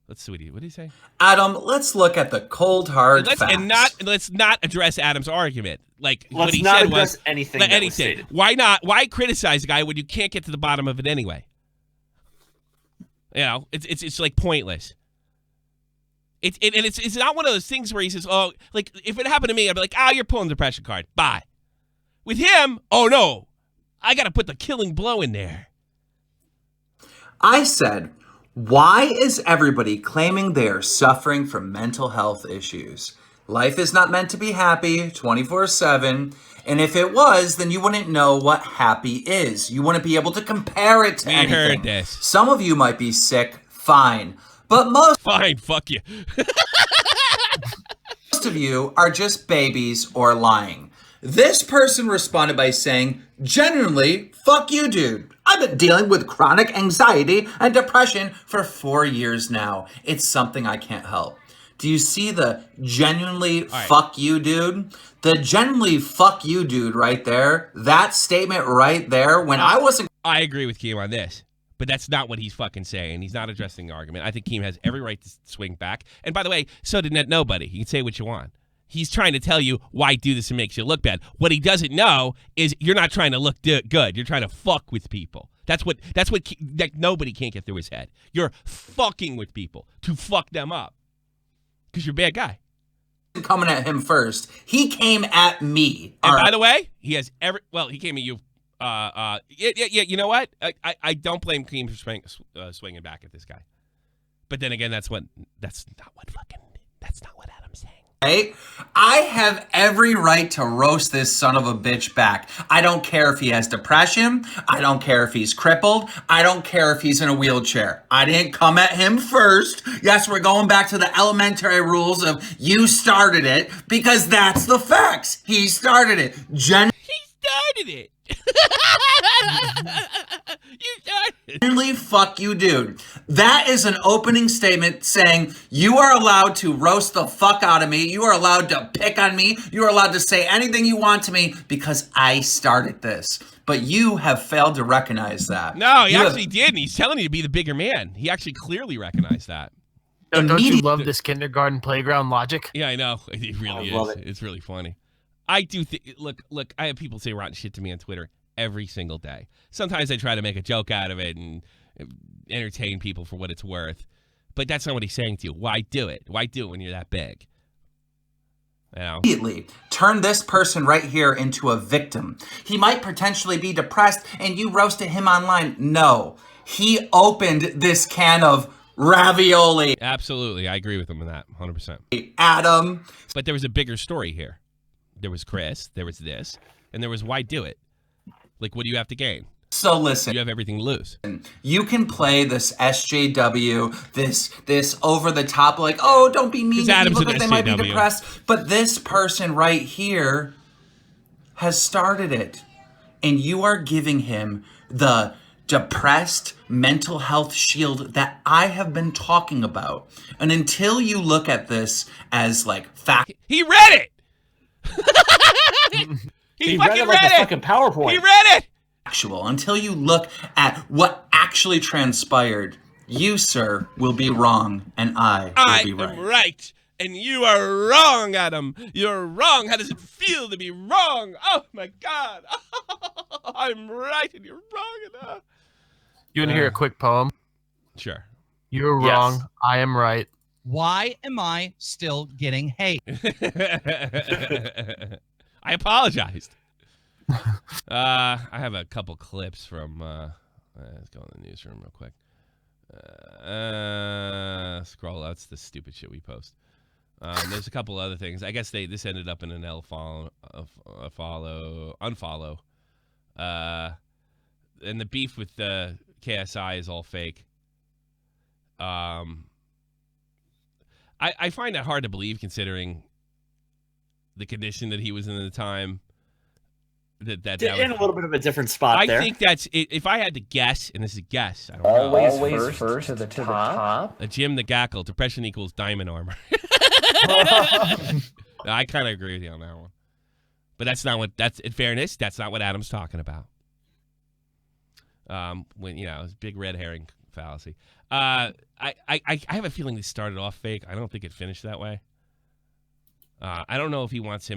Let's see what did he say? Adam, let's look at the cold, hard facts. Let's not address Adam's argument. Like let's what he not said address was anything. Anything. Why not? Why criticize a guy when you can't get to the bottom of it anyway? You know, it's like pointless. It's not one of those things where he says, oh, like if it happened to me, I'd be like, you're pulling the depression card. Bye. With him, oh no, I got to put the killing blow in there. I said, why is everybody claiming they are suffering from mental health issues? Life is not meant to be happy 24/7. And if it was, then you wouldn't know what happy is. You wouldn't be able to compare it to anything. Heard this. Some of you might be sick, fine. But most fine, fuck you. Most of you are just babies or lying. This person responded by saying, genuinely, fuck you, dude. I've been dealing with chronic anxiety and depression for 4 years now. It's something I can't help. Do you see the genuinely fuck you, dude? The genuinely fuck you, dude, right there. That statement right there, when I wasn't... I agree with Keem on this. But that's not what he's fucking saying. He's not addressing the argument. I think Keem has every right to swing back. And by the way, so did Netnobody. You can say what you want. He's trying to tell you why do this and makes you look bad. What he doesn't know is you're not trying to look good. You're trying to fuck with people. That's what nobody can't get through his head. You're fucking with people to fuck them up because you're a bad guy. Coming at him first. He came at me. And by the way, he has he came at you. You know what? I don't blame Keem for swinging back at this guy. But then again, that's not what Adam's saying. Right? I have every right to roast this son of a bitch back. I don't care if he has depression. I don't care if he's crippled. I don't care if he's in a wheelchair. I didn't come at him first. Yes, we're going back to the elementary rules of you started it because that's the facts. He started it. He started it. Genuinely fuck you, dude. That is an opening statement saying you are allowed to roast the fuck out of me. You are allowed to pick on me. You are allowed to say anything you want to me because I started this. But you have failed to recognize that. No, he actually did. And he's telling you to be the bigger man. He actually clearly recognized that. Don't you love this kindergarten playground logic? Yeah, I know. It really is. It's really funny. I do think, look, I have people say rotten shit to me on Twitter every single day. Sometimes I try to make a joke out of it and entertain people for what it's worth. But that's not what he's saying to you. Why do it? Why do it when you're that big? You know? Immediately turn this person right here into a victim. He might potentially be depressed and you roasted him online. No, he opened this can of ravioli. Absolutely. I agree with him on that 100%. Adam. But there was a bigger story here. There was Chris, there was this, and there was why do it? Like, what do you have to gain? So listen. You have everything to lose. You can play this SJW, this over the top, like, oh, don't be mean to people because they might be depressed. But this person right here has started it. And you are giving him the depressed mental health shield that I have been talking about. And until you look at this as like fact. He read it! he read it like a fucking PowerPoint. He read it. Actual. Until you look at what actually transpired, you, sir, will be wrong, and I will be right. I am right, and you are wrong, Adam. You're wrong. How does it feel to be wrong? Oh my God! I'm right, and you're wrong. You want to hear a quick poem? Sure. You're wrong. I am right. Why am I still getting hate? I apologized. I have a couple clips from let's go in the newsroom real quick. Scroll. That's the stupid shit we post. There's a couple other things. I guess this ended up in an unfollow. And the beef with the KSI is all fake. I find that hard to believe considering the condition that he was in at the time. That in a little bit of a different spot there. I think that's if I had to guess, and this is a guess. I don't know. Always First to the top. A Jim the Gackle. Depression equals diamond armor. No, I kind of agree with you on that one. But that's not what. That's in fairness. That's not what Adam's talking about. When it's big red herring fallacy. I have a feeling this started off fake. I don't think it finished that way. I don't know if he wants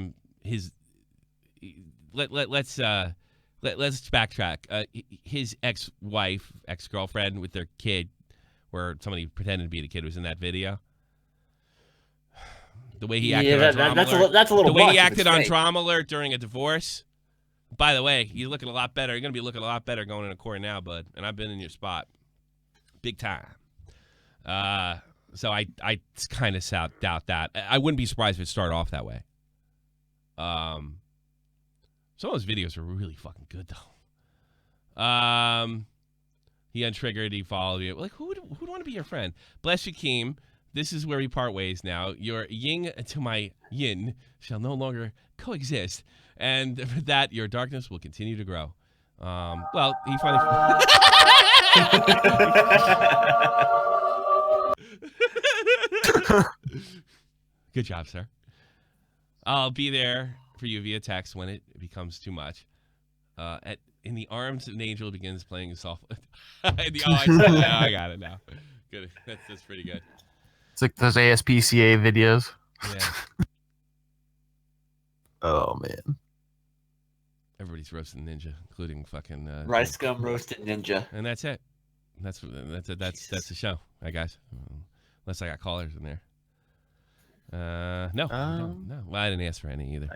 his. Let's backtrack. His ex-wife, ex-girlfriend with their kid, where somebody pretended to be the kid, was in that video. The way he acted on Drama Alert. That's a little. The way he acted on Drama Alert during a divorce. By the way, you're looking a lot better. You're gonna be looking a lot better going into court now, bud. And I've been in your spot, big time. So I kind of doubt that. I wouldn't be surprised if it started off that way. Some of those videos are really fucking good, though. He untriggered. He followed you. Like, who would want to be your friend? Bless you, Keem. This is where we part ways now. Your yin to my yin shall no longer coexist. And for that, your darkness will continue to grow. Well, he finally... Good job, sir. I'll be there for you via text when it becomes too much. In the arms of an angel begins playing soft. I got it now. Good. That's pretty good. It's like those ASPCA videos. Yeah. Oh man. Everybody's roasting Ninja, including fucking Rice Gum roasted Ninja. And that's it. That's the show, right, guys? Unless I got callers in there. No. Well, I didn't ask for any either.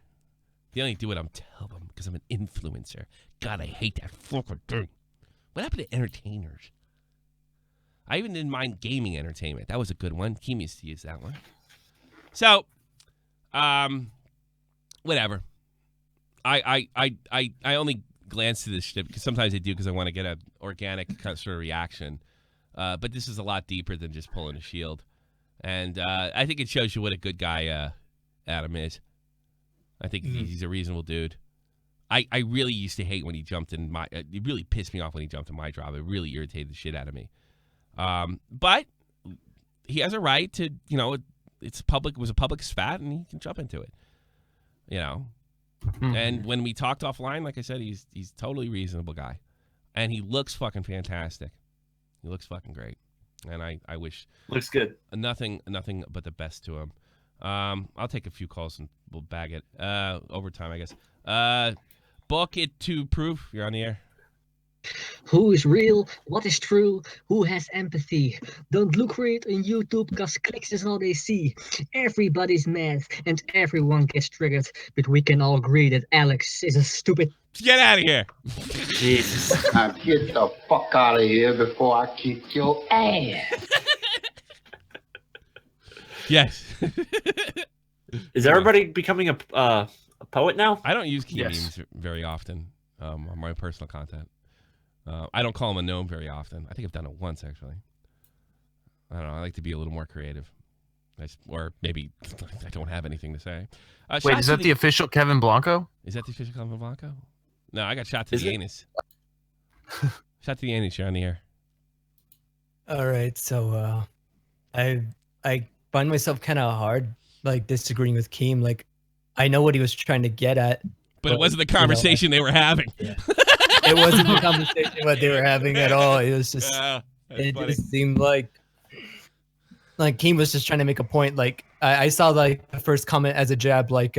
They only do what I'm telling them because I'm an influencer. God, I hate that fucking thing. What happened to entertainers? I even didn't mind gaming entertainment. That was a good one. Keem used to use that one. So, whatever. I only glance to this shit because sometimes I do because I want to get an organic kind of sort of reaction. But this is a lot deeper than just pulling a shield. And I think it shows you what a good guy Adam is. I think he's a reasonable dude. I really used to hate when he jumped in my... it really pissed me off when he jumped in my job. It really irritated the shit out of me. But he has a right to, it's public. It was a public spat, and he can jump into it. And when we talked offline, like I said, he's totally reasonable guy. And he looks fucking fantastic. He looks fucking great. And I wish... Looks good. Nothing but the best to him. I'll take a few calls and we'll bag it. Overtime, I guess. Book it to proof. You're on the air. Who is real? What is true? Who has empathy? Don't look for it on YouTube because clicks is all they see. Everybody's mad and everyone gets triggered, but we can all agree that Alex is a stupid... Get out of here. Jesus. Now get the fuck out of here before I kick your ass. Yes. Is everybody becoming a poet now? I don't use key memes very often on my personal content. I don't call him a gnome very often. I think I've done it once, actually. I don't know. I like to be a little more creative. Or maybe I don't have anything to say. Wait, is that the official Kevin Blanco? Is that the official Kevin Blanco? No, I got shot to the anus. Shot to the anus. You're on the air. All right. So I find myself kind of hard, like, disagreeing with Keem. Like, I know what he was trying to get at. But it wasn't the conversation they were having. Yeah. It wasn't the conversation what they were having at all. It was just, it funny. just seemed like Keem was just trying to make a point. Like, I saw like the first comment as a jab, like,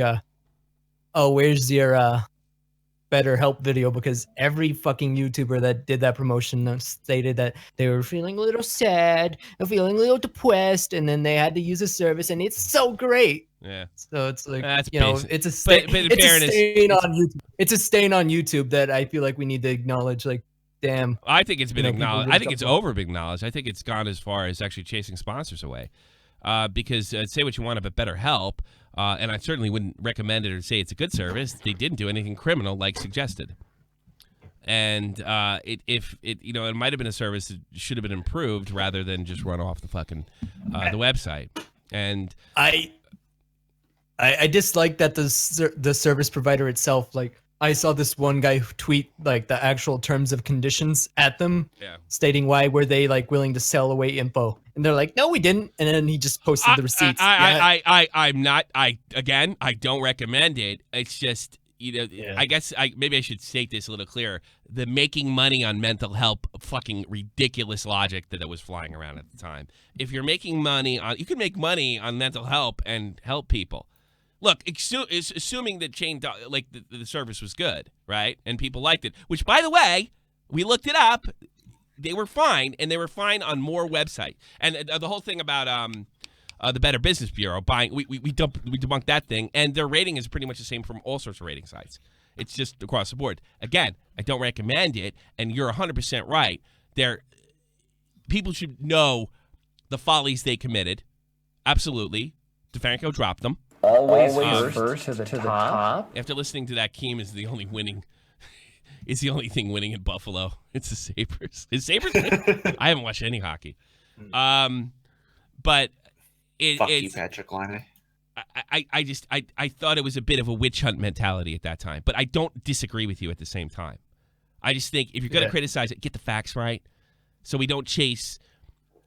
oh, where's your BetterHelp video? Because every fucking YouTuber that did that promotion stated that they were feeling a little sad and feeling a little depressed, and then they had to use a service, and it's so great. Yeah. So it's like, That's it's a stain on YouTube. It's a stain on YouTube that I feel like we need to acknowledge. Like, damn. I think it's been acknowledged. I think it's over acknowledged. I think it's gone as far as actually chasing sponsors away. Because say what you want about BetterHelp, and I certainly wouldn't recommend it or say it's a good service. They didn't do anything criminal like suggested. And it might have been a service that should have been improved rather than just run off the fucking the website. And I dislike that the service provider itself, like, I saw this one guy tweet like the actual terms of conditions at them, stating why were they like willing to sell away info, and they're like, no, we didn't, and then he just posted the receipts. I'm not. I don't recommend it. It's just I guess maybe I should state this a little clearer. The making money on mental health, fucking ridiculous logic that was flying around at the time. If you're making money on, you can make money on mental health and help people. Look, assuming that the service was good, right? And people liked it, which, by the way, we looked it up. They were fine, and they were fine on more website. And the whole thing about the Better Business Bureau buying, we debunked that thing, and their rating is pretty much the same from all sorts of rating sites. It's just across the board. Again, I don't recommend it, and you're 100% right. People should know the follies they committed. Absolutely. DeFranco dropped them. Always first to the top. After listening to that, Keem is the only winning. Is the only thing winning in Buffalo. It's the Sabres. Is Sabres? I haven't watched any hockey. But fuck you, Patrick Laine. I thought it was a bit of a witch hunt mentality at that time, but I don't disagree with you at the same time. I just think if you're going to criticize it, get the facts right, so we don't chase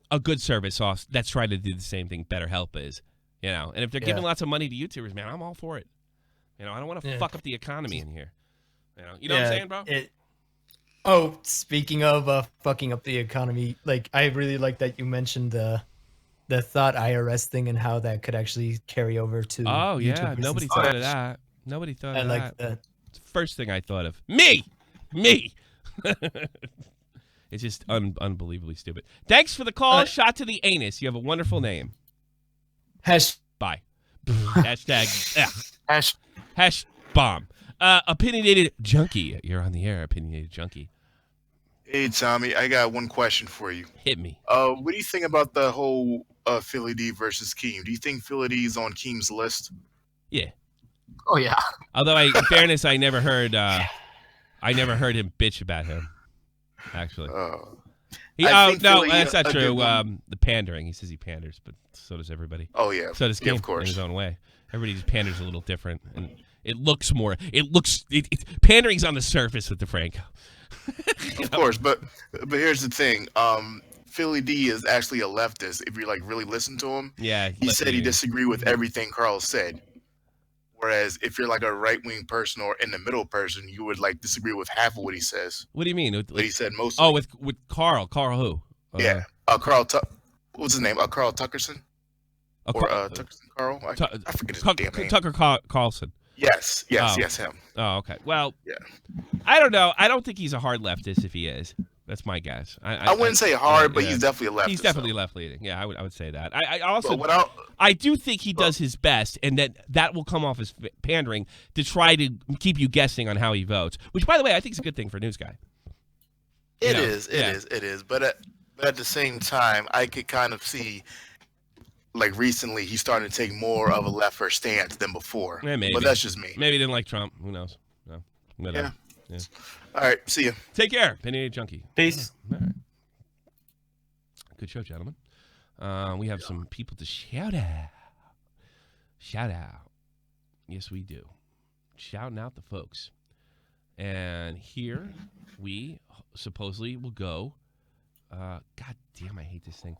a good service off that's trying to do the same thing BetterHelp is. And if they're giving lots of money to YouTubers, man, I'm all for it. I don't want to fuck up the economy in here. You know what I'm saying, bro? Speaking of fucking up the economy, like, I really like that you mentioned the thought IRS thing and how that could actually carry over to. Oh yeah, nobody thought of that. Nobody thought of that. I like that. It's the first thing I thought of. Me. It's just unbelievably stupid. Thanks for the call. Shot to the anus. You have a wonderful name. Bye. Hashtag. Hash bomb. Opinionated junkie. You're on the air, opinionated junkie. Hey, Tommy, I got one question for you. Hit me. What do you think about the whole Philly D versus Keem? Do you think Philly D is on Keem's list? Yeah. Oh yeah. Although, in fairness, I never heard him bitch about him. Actually. No, that's not true. The pandering. He says he panders, but so does everybody. Oh yeah. So does Keem, of course, in his own way. Everybody just panders a little different, and it looks more. Pandering's on the surface with DeFranco. Of course, but here's the thing. Philly D is actually a leftist. If you really listen to him, he said he disagreed with everything Carl said. Whereas if you're like a right-wing person or in the middle person, you would disagree with half of what he says. What do you mean? What he said most. Oh, with Carl. Carl who? Carl. What's his name? Carl Tuckerson. Tuckerson Carl. I forget his damn name. Tucker Carlson. Yes, him. Oh, okay. Well, I don't know. I don't think he's a hard leftist. If he is, that's my guess. I wouldn't say hard, but he's definitely a leftist. He's definitely left leaning. Yeah, I would say that. I also, I do think he does his best, and that will come off as pandering to try to keep you guessing on how he votes. Which, by the way, I think is a good thing for a news guy. It is. But at the same time, I could kind of see. Recently, he's starting to take more of a lefter stance than before. Yeah, maybe. But that's just me. Maybe he didn't like Trump. Who knows? No. Yeah. All right. See you. Take care. Opinionated junkie. Peace. All right. Good show, gentlemen. We have some people to shout out. Shout out. Yes, we do. Shouting out the folks. And here we supposedly will go. God damn, I hate this thing.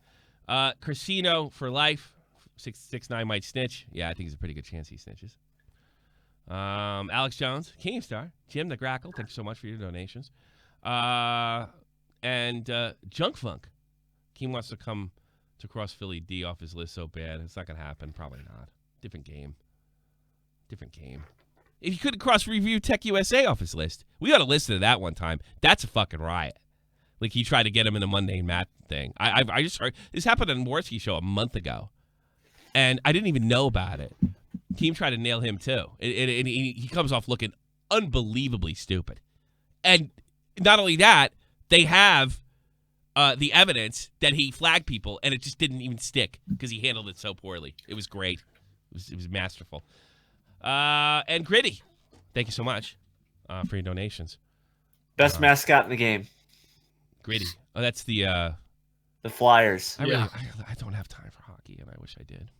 Casino for life. 669 might snitch. Yeah, I think there's a pretty good chance he snitches. Alex Jones, Keemstar, Jim the Grackle, thank you so much for your donations. And Junk Funk. Keem wants to come to cross Philly D off his list so bad. It's not going to happen. Probably not. Different game. If you couldn't cross Review Tech USA off his list, we got to listen to that one time. That's a fucking riot. He tried to get him in a Monday Matt thing. I just heard this happened on Morsky's show a month ago, and I didn't even know about it. Keem tried to nail him too. He comes off looking unbelievably stupid, and not only that, they have the evidence that he flagged people, and it just didn't even stick because he handled it so poorly. It was great. It was masterful. And Gritty, thank you so much for your donations. Best mascot in the game. Gritty. Oh, that's the Flyers. I don't have time for hockey, and I wish I did.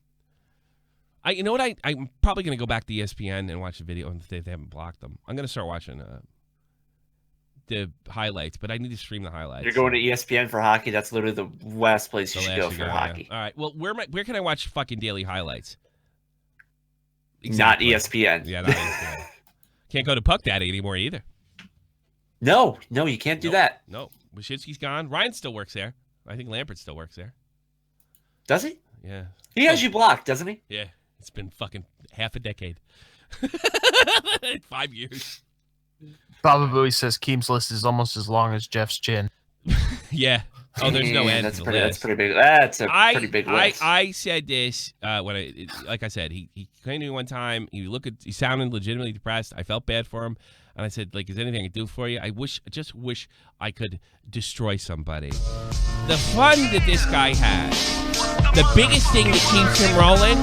You know what? I'm probably going to go back to ESPN and watch the video if they haven't blocked them. I'm going to start watching the highlights, but I need to stream the highlights. You're going to ESPN for hockey? That's literally the last place you should go for hockey. Yeah. All right. Well, where can I watch fucking daily highlights? Exactly. Not ESPN. Yeah, not ESPN. Can't go to Puck Daddy anymore either. No, you can't do that. No, Wyshynski's gone. Ryan still works there. I think Lampert still works there. Does he? Yeah. He has you blocked, doesn't he? Yeah. It's been fucking half a decade. 5 years. Baba Booey says Keem's list is almost as long as Jeff's chin. Yeah. Oh, there's no end. That's pretty big. That's a pretty big list. I said this like I said, he came to me one time. He sounded legitimately depressed. I felt bad for him, and I said, like, is there anything I can do for you? I just wish I could destroy somebody. The fun that this guy has, the biggest thing that keeps him rolling,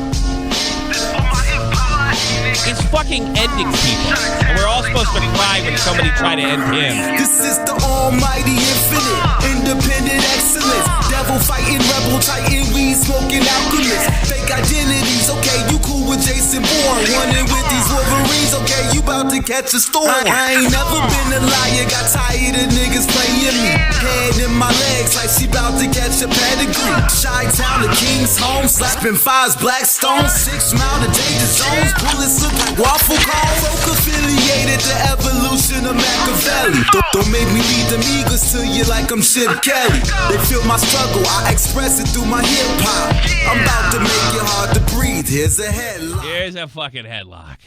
is fucking ending people. And we're all supposed to cry when somebody try to end him. This is the almighty infinite, independent excellence. Devil fighting, rebel titan, weed smoking alchemist. Fake identities, okay, you cool with Jason Bourne. Running with these Wolverines, okay, you about to catch a storm. I ain't never been a liar, got tired of niggas playing me. Head in my legs like she about to catch a pedigree. Chi-Town, the King's home, slapping fives, black stones, 6 mile to danger zones. Bullets look like waffle cones. Folk affiliated the evolution of Machiavelli. Don't make me lead them eagles to you like I'm Chip Kelly. They feel my struggle, I express it through my hip hop. I'm about to make it hard to breathe. Here's a headlock. Here's a fucking headlock.